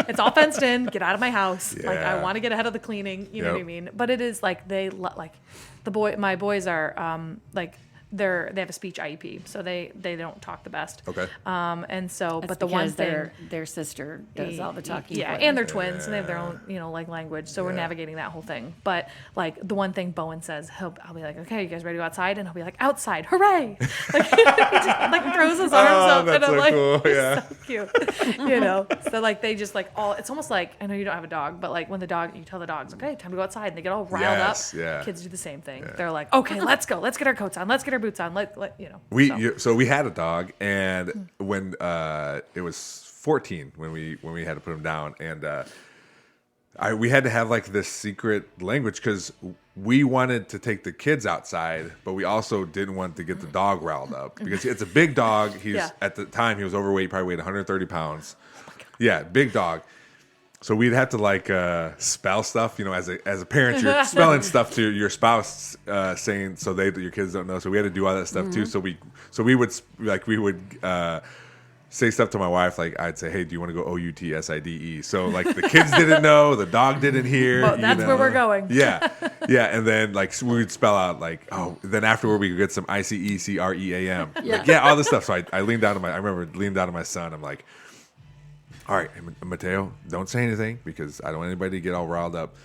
It's all fenced in. Get out of my house. Yeah. Like I want to get ahead of the cleaning. You know what I mean? But it is like my boys are they have a speech IEP, so they don't talk the best. Okay. And so, That's but the one thing their sister does all the talking. Yeah, and they're twins, and they have their own, language. So we're navigating that whole thing. But like the one thing Bowen says, I'll be like, okay, you guys ready to go outside? And he'll be like, outside, hooray! Like, he just throws his arms up, and I'm so like, cool. Yeah. so cute, So like they just like it's almost like, I know you don't have a dog, but like when you tell the dogs, okay, time to go outside, and they get all riled up. Yeah. Kids do the same thing. Yeah. They're like, okay, let's go, let's get our coats on, let's get our boots on, So we had a dog, and when it was 14 when we had to put him down, and we had to have like this secret language because we wanted to take the kids outside, but we also didn't want to get the dog riled up because it's a big dog. At the time he was overweight, probably weighed 130 pounds. Yeah, big dog. So we'd have to spell stuff, as a parent, you're spelling stuff to your spouse, saying so your kids don't know. So we had to do all that stuff too. So we would say stuff to my wife, like I'd say, hey, do you want to go OUTSIDE? So like the kids didn't know, the dog didn't hear. Well, that's where we're going. Yeah, and then we would spell out then afterward we could get some ICECREAM. All this stuff. So I leaned down to I remember leaned down to my son. I'm like, all right, Mateo, don't say anything because I don't want anybody to get all riled up.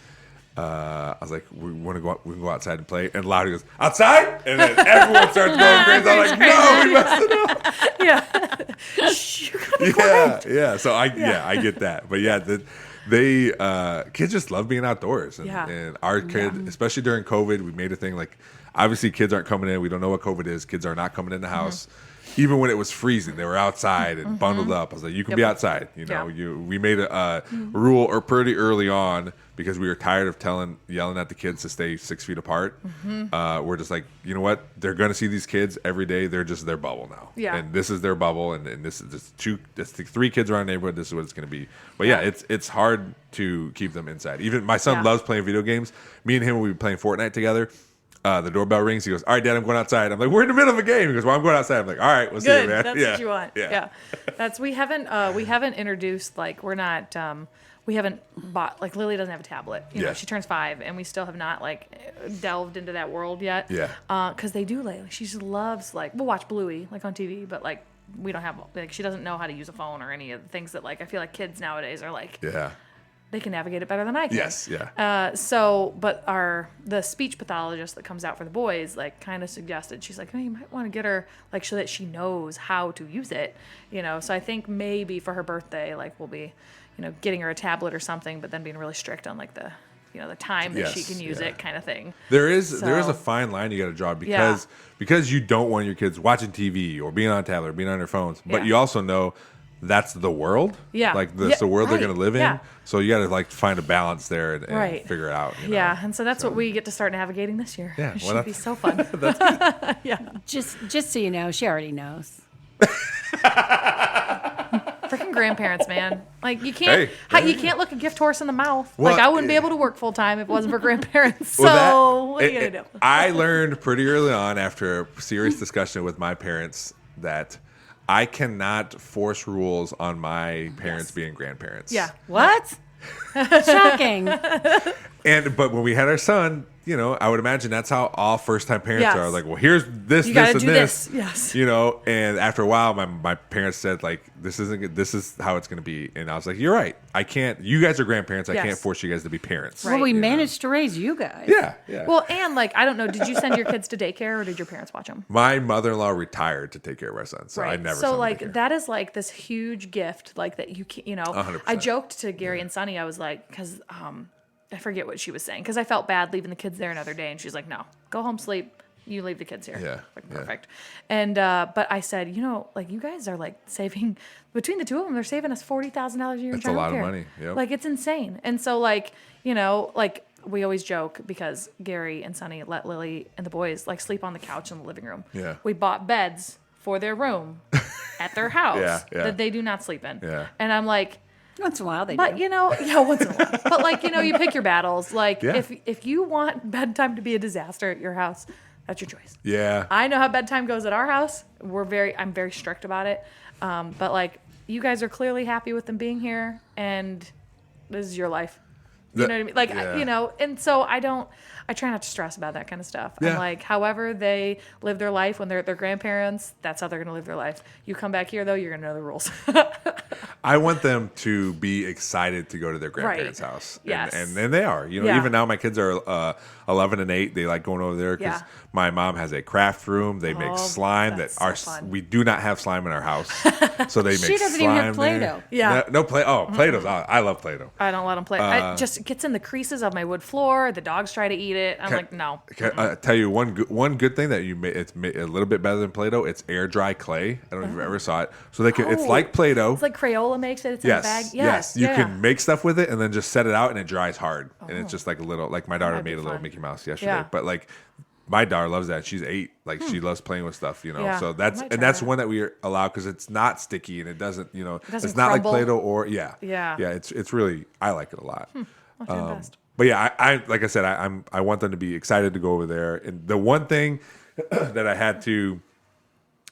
I was like, we want to go out, we can go outside and play. And Lottie goes, outside? And then everyone starts going crazy. I'm like, no, we messed it up. Yeah. Shh, you gotta be quiet. Yeah. So I get that. But yeah, they kids just love being outdoors. And our kid, especially during COVID, we made a thing like, obviously kids aren't coming in. We don't know what COVID is. Kids are not coming in the house. Even when it was freezing, they were outside and bundled up. I was like, you can be outside. You know, we made a rule or pretty early on because we were tired of yelling at the kids to stay 6 feet apart. We're just like, you know what? They're going to see these kids every day. They're just their bubble now. Yeah. And this is their bubble. And this is just the 3 kids around the neighborhood. This is what it's going to be. But yeah, it's hard to keep them inside. Even my son loves playing video games. Me and him, we were playing Fortnite together. The doorbell rings. He goes, all right, Dad, I'm going outside. I'm like, we're in the middle of a game. He goes, well, I'm going outside. I'm like, all right, we'll see you, man. That's what you want. Yeah. That's we haven't introduced, like, we're not we haven't bought, like, Lily doesn't have a tablet. You know, she turns 5 and we still have not, like, delved into that world yet. Yeah. Because they do, like, she just loves, like, we'll watch Bluey, like, on TV, but, like, we don't have, like, she doesn't know how to use a phone or any of the things that, like, I feel like kids nowadays are like, they can navigate it better than I can. Yes, yeah. But the speech pathologist that comes out for the boys, like, kind of suggested, she's like, oh, you might want to get her, like, so that she knows how to use it, you know. So I think maybe for her birthday, like, we'll be, you know, getting her a tablet or something, but then being really strict on, like, the, you know, the time that she can use it, kind of thing. There is a fine line you got to draw because you don't want your kids watching TV or being on a tablet or being on their phones, but you also know that's the world. Yeah. Like, that's the world they're going to live in. So you got to, like, find a balance there and figure it out. You know? Yeah. And so that's what we get to start navigating this year. Yeah. It should be so fun. Just so you know, she already knows. Freaking grandparents, man. Like, you can't you can't look a gift horse in the mouth. Well, like, I wouldn't be able to work full time if it wasn't for grandparents. So what are you going to do? I learned pretty early on after a serious discussion with my parents that I cannot force rules on my parents being grandparents. Yeah. What? Shocking. But when we had our son, you know, I would imagine that's how all first-time parents are. Like, well, here's this, you this, gotta and do this. Yes. You know, and after a while, my parents said, like, this isn't good. This is how it's going to be. And I was like, you're right. I can't. You guys are grandparents. I can't force you guys to be parents. Right. Well, we managed to raise you guys. Yeah. Well, and, like, I don't know. Did you send your kids to daycare or did your parents watch them? My mother-in-law retired to take care of our son, so I never. So, like, that is, like, this huge gift, like, that you can, you know. 100%. I joked to Gary and Sunny. I was like, because I forget what she was saying, because I felt bad leaving the kids there another day, and she's like, no, go home, sleep. You leave the kids here. Yeah. Like, perfect. And, but I said, you know, like, you guys are, like, saving, between the two of them, they're saving us $40,000 a year in childcare. That's a lot of money. Yep. Like, it's insane. And so, like, you know, like, we always joke because Gary and Sunny let Lily and the boys, like, sleep on the couch in the living room. Yeah. We bought beds for their room at their house that they do not sleep in. Yeah. And I'm like, once in a while they do. But, you know, once in a while. But, like, you know, you pick your battles. Like, if you want bedtime to be a disaster at your house, that's your choice. Yeah. I know how bedtime goes at our house. I'm very strict about it. But, like, you guys are clearly happy with them being here, and this is your life. You know what I mean? Like, you know, and so I try not to stress about that kind of stuff. Yeah. I'm like, however they live their life when they're at their grandparents, that's how they're going to live their life. You come back here, though, you're going to know the rules. I want them to be excited to go to their grandparents' house. Yes. And they are. You know, even now my kids are 11 and 8. They like going over there because my mom has a craft room. They make slime we do not have slime in our house. So they make slime. She doesn't even have Play-Doh. Yeah. No Play. Oh, Play-Doh's. I love Play-Doh. I don't let them play. It just gets in the creases of my wood floor. The dogs try to eat it. I'm like, no. I tell you one good thing that you made. It's a little bit better than Play-Doh. It's air dry clay. I don't know if you've ever saw it. So they can. It's like Play-Doh. It's like Crayola makes it. It's in a bag. Yes. You can make stuff with it and then just set it out and it dries hard. And it's just like a little. Like my daughter made a little Mickey Mouse yesterday. Yeah. But like my daughter loves that. She's 8. Like she loves playing with stuff. You know. Yeah. So that's one that we allow because it's not sticky and it doesn't. You know. It's not like Play-Doh or Yeah. It's really. I like it a lot. But yeah, I like I said, I want them to be excited to go over there. And the one thing that I had to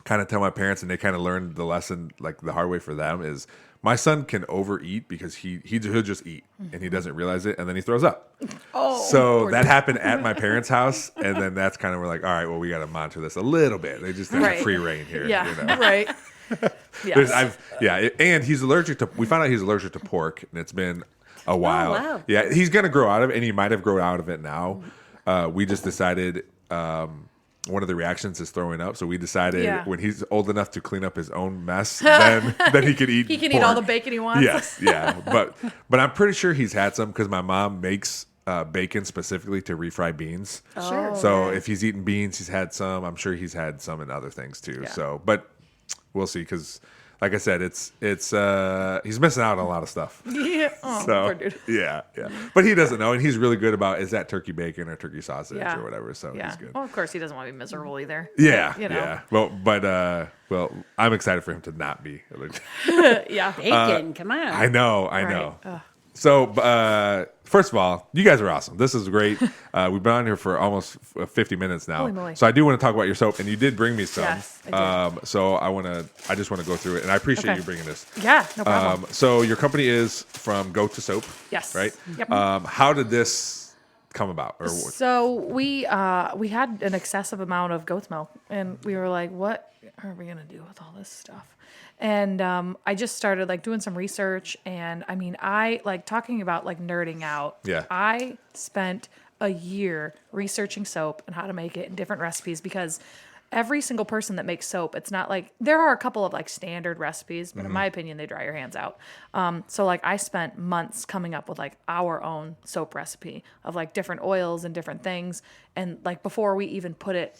kind of tell my parents, and they kind of learned the lesson like the hard way for them, is my son can overeat because he'll just eat and he doesn't realize it, and then he throws up. So that happened at my parents' house, and then that's kind of we're like, all right, well, we got to monitor this a little bit. They just have free reign here. Yeah, you know? Right. Yes. And he's allergic to. We found out he's allergic to pork, and it's been a while. wow. Yeah, he's gonna grow out of it, and he might have grown out of it now. We just decided. One of the reactions is throwing up, so we decided when he's old enough to clean up his own mess, then he could eat. He can pork. eat all the bacon he wants. Yes, yeah, but I'm pretty sure he's had some because my mom makes bacon specifically to refry beans. Sure. So if he's eaten beans, he's had some. I'm sure he's had some in other things too. Yeah. So, but we'll see because, like I said, it's he's missing out on a lot of stuff. Yeah. Oh, poor dude. Yeah. But he doesn't know, and he's really good about is that turkey bacon or turkey sausage or whatever. So Yeah. he's good. Well, of course, he doesn't want to be miserable either. Yeah, You know. yeah. Well, I'm excited for him to not be. Yeah. Bacon, come on. I know. So, first of all, you guys are awesome. This is great. We've been on here for almost 50 minutes now. Holy moly. So I do want to talk about your soap, and you did bring me some. Yes, I did. So I just want to go through it, and I appreciate you bringing this. Yeah, no problem. So your company is from Goat to Soap. Yes. Right. Yep. How did this come about? Or So we had an excessive amount of goat's milk, and we were like, "What are we gonna do with all this stuff?" And I just started like doing some research, and I mean, I like talking about like nerding out. Yeah. I spent a year researching soap and how to make it in different recipes because every single person that makes soap, it's not like there are a couple of like standard recipes, but in my opinion, they dry your hands out. So like I spent months coming up with like our own soap recipe of like different oils and different things. And like before we even put it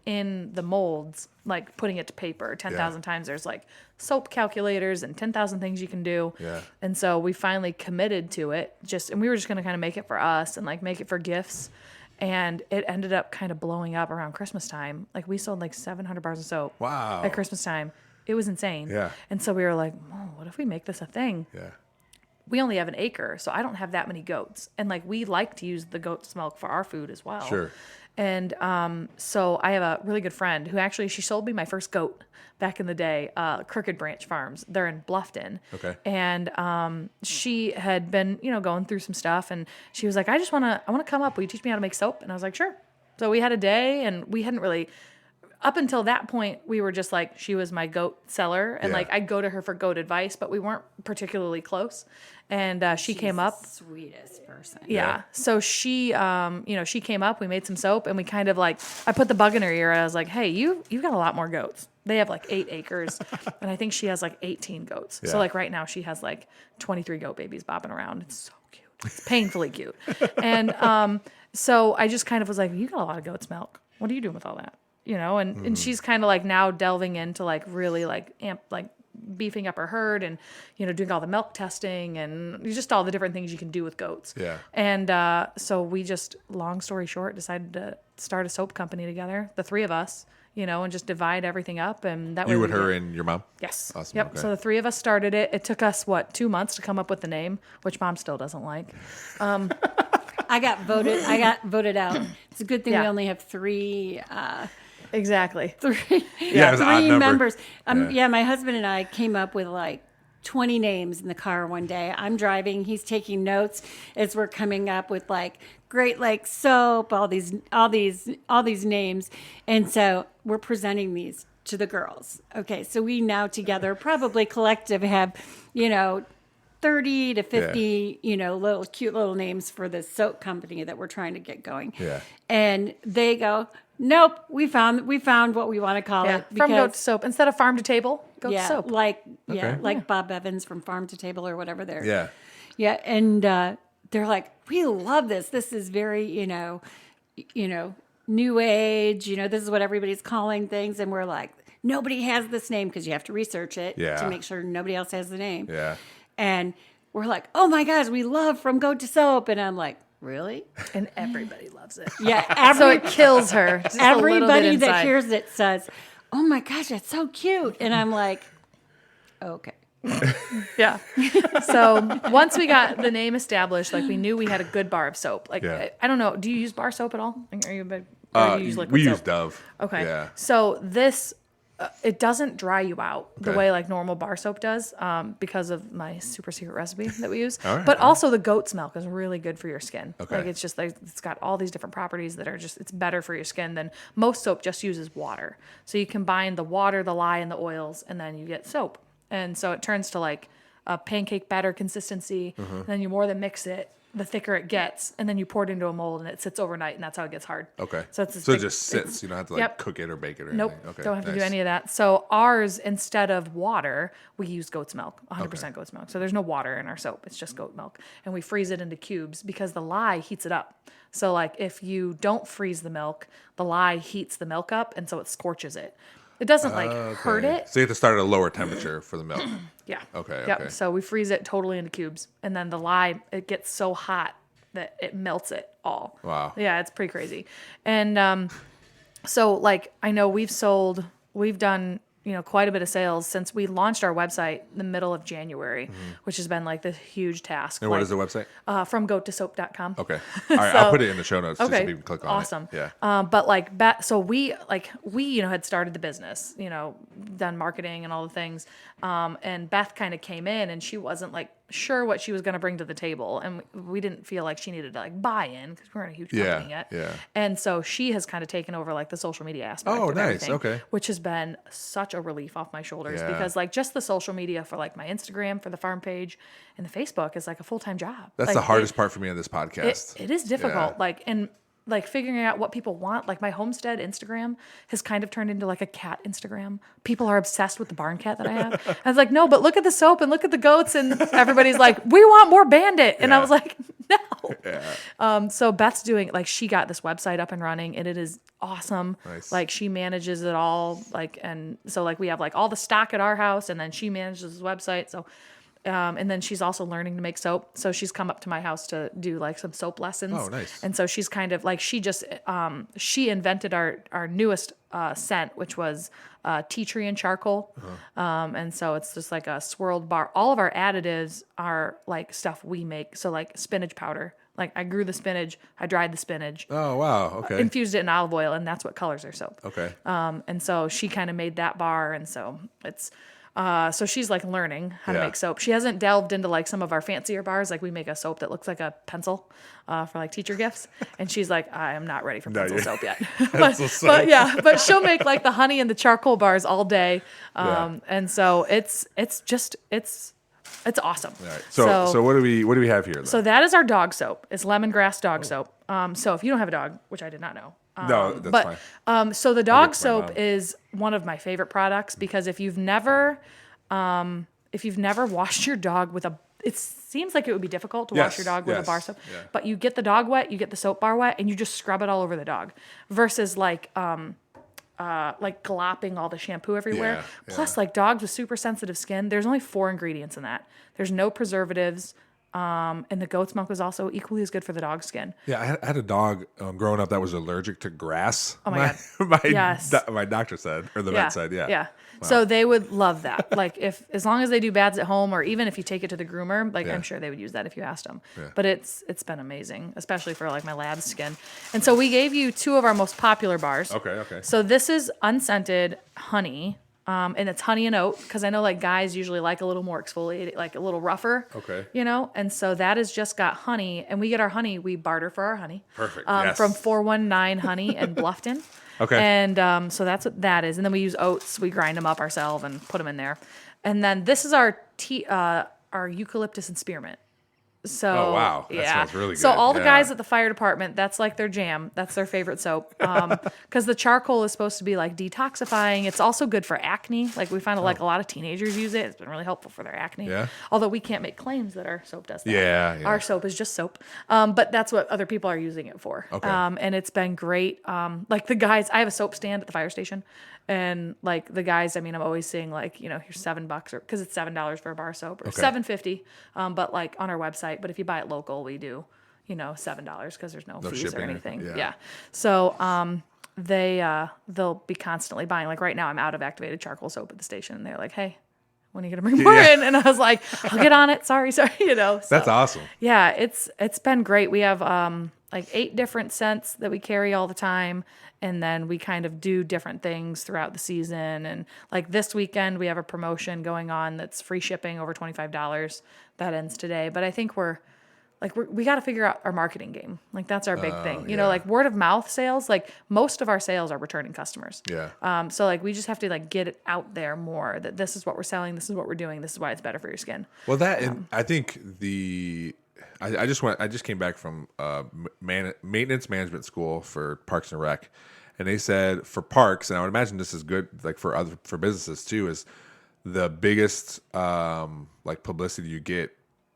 in the molds, like putting it to paper 10,000 times, there's like soap calculators and 10,000 things you can do. Yeah. And so we finally committed to it and we were just going to kind of make it for us and like make it for gifts. And it ended up kind of blowing up around Christmas time. Like we sold like 700 bars of soap Wow. at Christmas time. It was insane. Yeah. And so we were like, oh, what if we make this a thing? Yeah. We only have an acre, so I don't have that many goats. And like we like to use the goat's milk for our food as well. Sure. And so I have a really good friend who actually, she sold me my first goat back in the day, Crooked Branch Farms. They're in Bluffton. Okay. And she had been, going through some stuff, and she was like, I want to come up. Will you teach me how to make soap? And I was like, sure. So we had a day, and we hadn't really, up until that point, we were just like, she was my goat seller, and like I'd go to her for goat advice, but we weren't particularly close. And she came up. Sweetest person. Yeah. So she, she came up, we made some soap, and we kind of like, I put the bug in her ear, and I was like, hey, you've got a lot more goats. They have like 8 acres, and I think she has like 18 goats. Yeah. So like right now she has like 23 goat babies bobbing around. It's so cute. It's painfully cute. And so I just kind of was like, you got a lot of goat's milk. What are you doing with all that? And she's kind of like now delving into like really like beefing up her herd and, doing all the milk testing and just all the different things you can do with goats. Yeah. And so we just, long story short, decided to start a soap company together, the 3 of us, and just divide everything up. And that way You and her and your mom? Yes. Awesome. Yep. Okay. So the 3 of us started it. It took us 2 months to come up with the name, which Mom still doesn't like. I got voted out. It's a good thing we Yeah. only have 3 Exactly. Yeah, it was an odd 3 number. members. Yeah. My husband and I came up with like 20 names in the car one day. I'm driving, he's taking notes as we're coming up with like Great Lake Soap, all these names. And so we're presenting these to the girls. Okay, so we now together, probably collective, have, 30 to 50, little cute little names for this soap company that we're trying to get going. Yeah. And they go, nope, we found what we want to call Yeah. it. From goat to soap. Instead of farm to table, goat to soap. Like Okay. Bob Evans from Farm to Table or whatever there. Yeah. Yeah, and they're like, we love this. This is very, new age. This is what everybody's calling things, and we're like, nobody has this name because you have to research it to make sure nobody else has the name. Yeah. And we're like, oh my gosh, we love From Goat to Soap, and I'm like, really? And everybody loves it. Yeah, So it kills her. Just a little bit everybody that inside. hears it says, oh my gosh, that's so cute, and I'm like, okay. Yeah. So once we got the name established, like we knew we had a good bar of soap. Like I don't know, do you use bar soap at all? Are you a big? Or do you use liquid we soap? use Dove. Okay. Yeah. So this, it doesn't dry you out the Okay. way like normal bar soap does, because of my super secret recipe that we use. All right, But all right. also the goat's milk is really good for your skin. Okay. Like it's just like it's got all these different properties that are just it's better for your skin than most soap just uses water. So you combine the water, the lye, and the oils, and then you get soap. And so it turns to like a pancake batter consistency. And then you more than mix it, the thicker it gets, and then you pour it into a mold and it sits overnight, and that's how it gets hard. Okay. So it's it just sits. You don't have to Yep. cook it or bake it or Nope. anything. Okay. Don't have to do nice. any of that. So ours, instead of water, we use goat's milk, 100% goat's milk. So there's no water in our soap. It's just goat milk. And we freeze it into cubes because the lye heats it up. So like if you don't freeze the milk, the lye heats the milk up, and so it scorches it. It doesn't hurt it. So you have to start at a lower temperature for the milk. Yeah. Okay. Yep. Okay. So we freeze it totally into cubes, and then the lye, it gets so hot that it melts it all. Wow. Yeah, it's pretty crazy. And so like I know we've done quite a bit of sales since we launched our website in the middle of January, which has been like this huge task. And what is the website? From goattosoap.com. Okay. All right. I'll put it in the show notes just so Okay. people can click on Awesome. it. Yeah. But like, so we had started the business, done marketing and all the things. And Beth kind of came in and she wasn't like sure what she was going to bring to the table. And we didn't feel like she needed to like buy in because we weren't a huge company yet. Yeah. And so she has kind of taken over like the social media aspect. Oh, of nice. everything, Okay. Which has been such a relief off my shoulders Yeah. because like just the social media for like my Instagram, for the farm page and the Facebook is like a full-time job. That's like, the hardest part for me on this podcast. it is difficult. Yeah. Like figuring out what people want. Like my homestead Instagram has kind of turned into like a cat Instagram. People are obsessed with the barn cat that I have. I was like, no, but look at the soap and look at the goats. And everybody's like, we want more Bandit. And I was like, no. Yeah. So Beth's doing, like, she got this website up and running and it is awesome. Nice. Like she manages it all. Like, and so like we have like all the stock at our house and then she manages the website. So and then she's also learning to make soap. So she's come up to my house to do like some soap lessons. Oh, nice. And so she's kind of like, she invented our newest scent, which was tea tree and charcoal. And so it's just like a swirled bar. All of our additives are like stuff we make. So like spinach powder. Like I grew the spinach, I dried the spinach, Oh, wow. Okay. infused it in olive oil, and that's what colors our soap. Okay. And so she kind of made that bar, and so it's so she's like learning how to Yeah. make soap. She hasn't delved into like some of our fancier bars. Like we make a soap that looks like a pencil for like teacher gifts, and she's like, I am not ready for pencil you're- soap yet. Pencil soap. But yeah, but she'll make like the honey and the charcoal bars all day, Yeah. and so it's awesome. All right. So what do we have here? Then? So that is our dog soap. It's lemongrass dog soap. So if you don't have a dog, which I did not know. No, that's but, fine. So the dog my soap mom. is one of my favorite products because if you've never washed your dog with it seems like it would be difficult to wash your dog with a bar soap, yeah. but you get the dog wet, you get the soap bar wet, and you just scrub it all over the dog versus like glopping all the shampoo everywhere. Yeah, Plus, like dogs with super sensitive skin, there's only 4 ingredients in that. There's no preservatives. And the goat's milk is also equally as good for the dog's skin. Yeah, I had a dog growing up that was allergic to grass. Oh my God. Yes. My doctor said, or the vet said, yeah. Yeah. So they would love that. Like as long as they do baths at home, or even if you take it to the groomer, like Yeah. I'm sure they would use that if you asked them. Yeah. But it's been amazing, especially for like my lab's skin. And so we gave you 2 of our most popular bars. Okay. So this is unscented honey. And it's honey and oat because I know like guys usually like a little more exfoliated, like a little rougher. Okay. And so that has just got honey, and we get our honey. We barter for our honey. Perfect. Yes. From 419 Honey in Bluffton. Okay. And so that's what that is. And then we use oats. We grind them up ourselves and put them in there. And then this is our eucalyptus and spearmint. So, Oh, wow. That yeah. smells really So good. all the Yeah. guys at the fire department, that's like their jam. That's their favorite soap. Because the charcoal is supposed to be like detoxifying. It's also good for acne. Like we find like a lot of teenagers use it. It's been really helpful for their acne. Yeah. Although we can't make claims that our soap does that. Yeah. Our soap is just soap. But that's what other people are using it for. Okay. And it's been great. Like the guys, I have a soap stand at the fire station. And like the guys, I mean, I'm always seeing like, here's $7 or because it's $7 for a bar soap or $7.50. But like on our website, but if you buy it local, we do, $7 because there's no fees shipping or or anything. anything. Yeah. Yeah. So, they'll be constantly buying, like right now I'm out of activated charcoal soap at the station and they're like, hey, when are you going to bring more Yeah. in? And I was like, I'll get on it. Sorry. So, That's awesome. yeah, it's been great. We have like 8 different scents that we carry all the time, and then we kind of do different things throughout the season. And like this weekend, we have a promotion going on that's free shipping over $25. That ends today, but I think we're like we got to figure out our marketing game. Like that's our big thing. You know, like word of mouth sales, like most of our sales are returning customers. Yeah. So like we just have to like get it out there more that this is what we're selling. This is what we're doing. This is why it's better for your skin. Well, and I think I just came back from maintenance management school for Parks and Rec, and they said for parks, and I would imagine this is good like for businesses too, is the biggest like publicity you get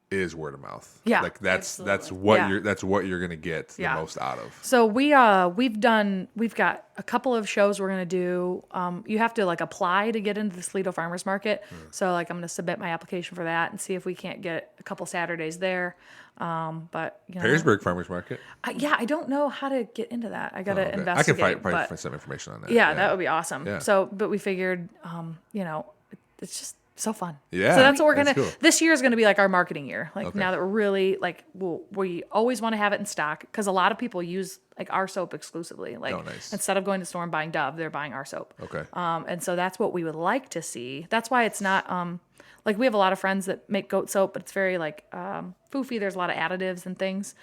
is word of mouth. Yeah, like that's what you're gonna get the most out of. So we've got a couple of shows we're gonna do. You have to like apply to get into the Toledo Farmers Market. So like I'm gonna submit my application for that and see if we can't get a couple Saturdays there. But you know, Perrysburg Farmers Market. I don't know how to get into that. I gotta investigate. I can probably find some information on that. Yeah, that would be awesome. Yeah. So, but we figured, you know, it's just so fun. Yeah. So that's what we're gonna. Cool. This year is gonna be like our marketing year. Like now that we're really like, we always want to have it in stock because a lot of people use like our soap exclusively. Like instead of going to the store and buying Dove, they're buying our soap. Okay. And so that's what we would like to see. That's why it's not like we have a lot of friends that make goat soap, but it's very like foofy. There's a lot of additives and things.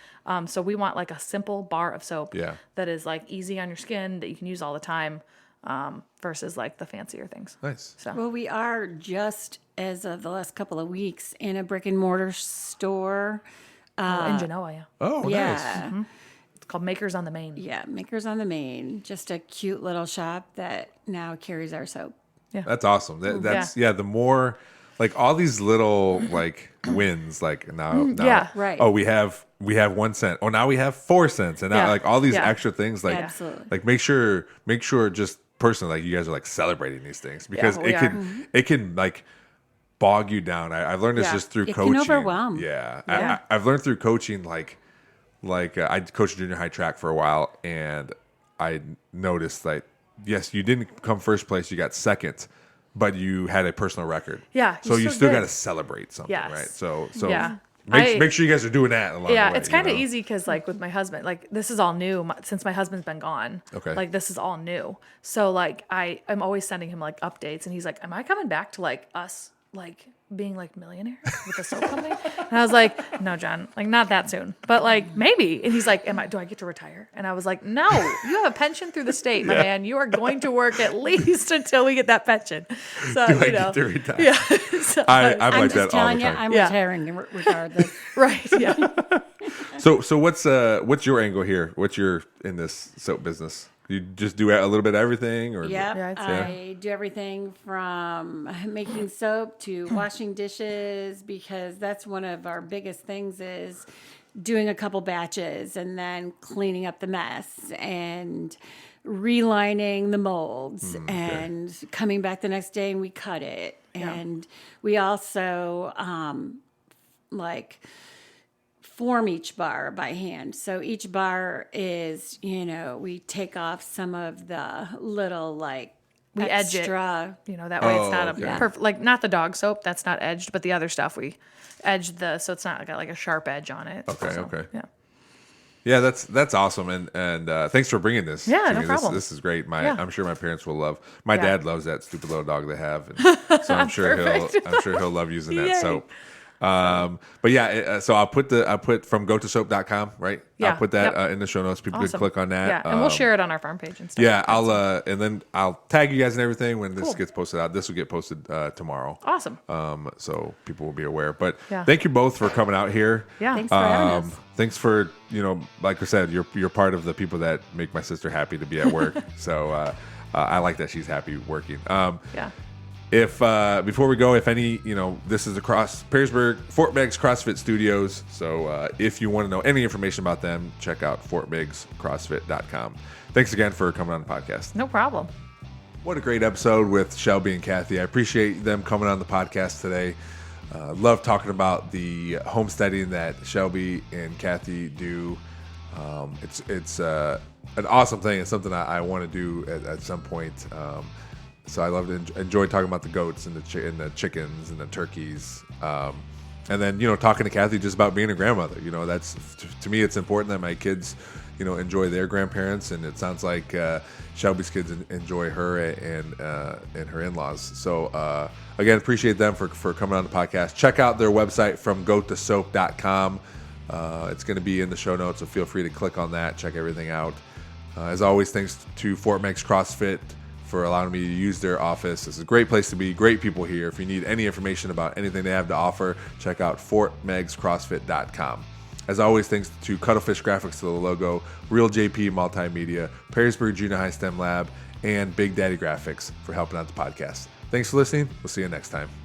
So we want like a simple bar of soap that is like easy on your skin that you can use all the time. Versus like the fancier things. Nice. So Well, we are just as of the last couple of weeks in a brick and mortar store. in Genoa, yeah. Oh, Yeah. nice. It's called Makers on the Main. Yeah, Makers on the Main. Just a cute little shop that now carries our soap. That's awesome. That's the more like all these little like wins like now yeah, right. Oh, we have 1 cent. Oh, now we have 4 cents, and now like all these extra things like Absolutely. like make sure just personally like you guys are like celebrating these things because it can like bog you down. I've learned this just through coaching. It can overwhelm. Yeah. I've learned through coaching like I coached junior high track for a while, and I noticed like yes, you didn't come first place, you got second, but you had a personal record. Yeah. So you still got to celebrate something, right? So yeah. make sure you guys are doing that along the way. It's kind of easy because like with my husband, like this is all new since my husband's been gone. Okay. Like this is all new. So like I'm always sending him like updates, and he's like, "Am I coming back to like us like being like millionaires with the soap company?" And I was like, "No, John, like not that soon, but like maybe." And he's like, do I get to retire?" And I was like, "No, you have a pension through the state, my man. You are going to work at least until we get that pension." So Do I get to retire? Yeah. So, I'm I'm like just that all telling the you, time. I'm retiring regardless. right. Yeah. So what's your angle here? What's your in this soap business? You just do a little bit of everything, or Yeah, I'd say. I do everything from making soap to washing dishes because that's one of our biggest things is doing a couple batches and then cleaning up the mess and relining the molds and coming back the next day and we cut it. And we also like form each bar by hand. So each bar is, we take off some of the little like We edge it. extra. That way it's not okay. a perfect, like not the dog soap, that's not edged, but the other stuff we edge so it's not got like a sharp edge on it. Okay, So, okay. Yeah. Yeah, that's awesome, and thanks for bringing this. Yeah, to no me. problem. This is great. Yeah. I'm sure my parents will love. My Yeah. dad loves that stupid little dog they have, and so I'm sure he'll love using that Yay. soap. But yeah, so I'll put from gotosoap.com, right? Yeah. I'll put that Yep. in the show notes. People Awesome. can click on that. Yeah, and we'll share it on our farm page and stuff. Yeah, and then I'll tag you guys and everything when this gets posted out. This will get posted tomorrow. Awesome. So people will be aware. But Yeah. thank you both for coming out here. Yeah. Thanks for having us. Thanks for like I said, you're part of the people that make my sister happy to be at work. So I like that she's happy working. Yeah. If before we go, if any, this is across Perrysburg, Fort Meigs CrossFit Studios. So if you want to know any information about them, check out fortmeigscrossfit.com. Thanks again for coming on the podcast. No problem. What a great episode with Shelbie and Cathy. I appreciate them coming on the podcast today. Love talking about the homesteading that Shelbie and Cathy do. It's an awesome thing. It's something I want to do at some point. So I love to enjoy talking about the goats and the chickens and the turkeys. And then, talking to Cathy just about being a grandmother. That's to me, it's important that my kids, enjoy their grandparents. And it sounds like Shelbie's kids enjoy her and her in-laws. So again, appreciate them for coming on the podcast. Check out their website from gotosoap.com. It's going to be in the show notes, so feel free to click on that, check everything out. As always, thanks to Fort Meigs CrossFit for allowing me to use their office. It's a great place to be, great people here. If you need any information about anything they have to offer, check out fortmeigscrossfit.com. As always, thanks to Cuttlefish Graphics to the logo, Real JP Multimedia, Perrysburg Junior High STEM Lab, and Big Daddy Graphics for helping out the podcast. Thanks for listening. We'll see you next time.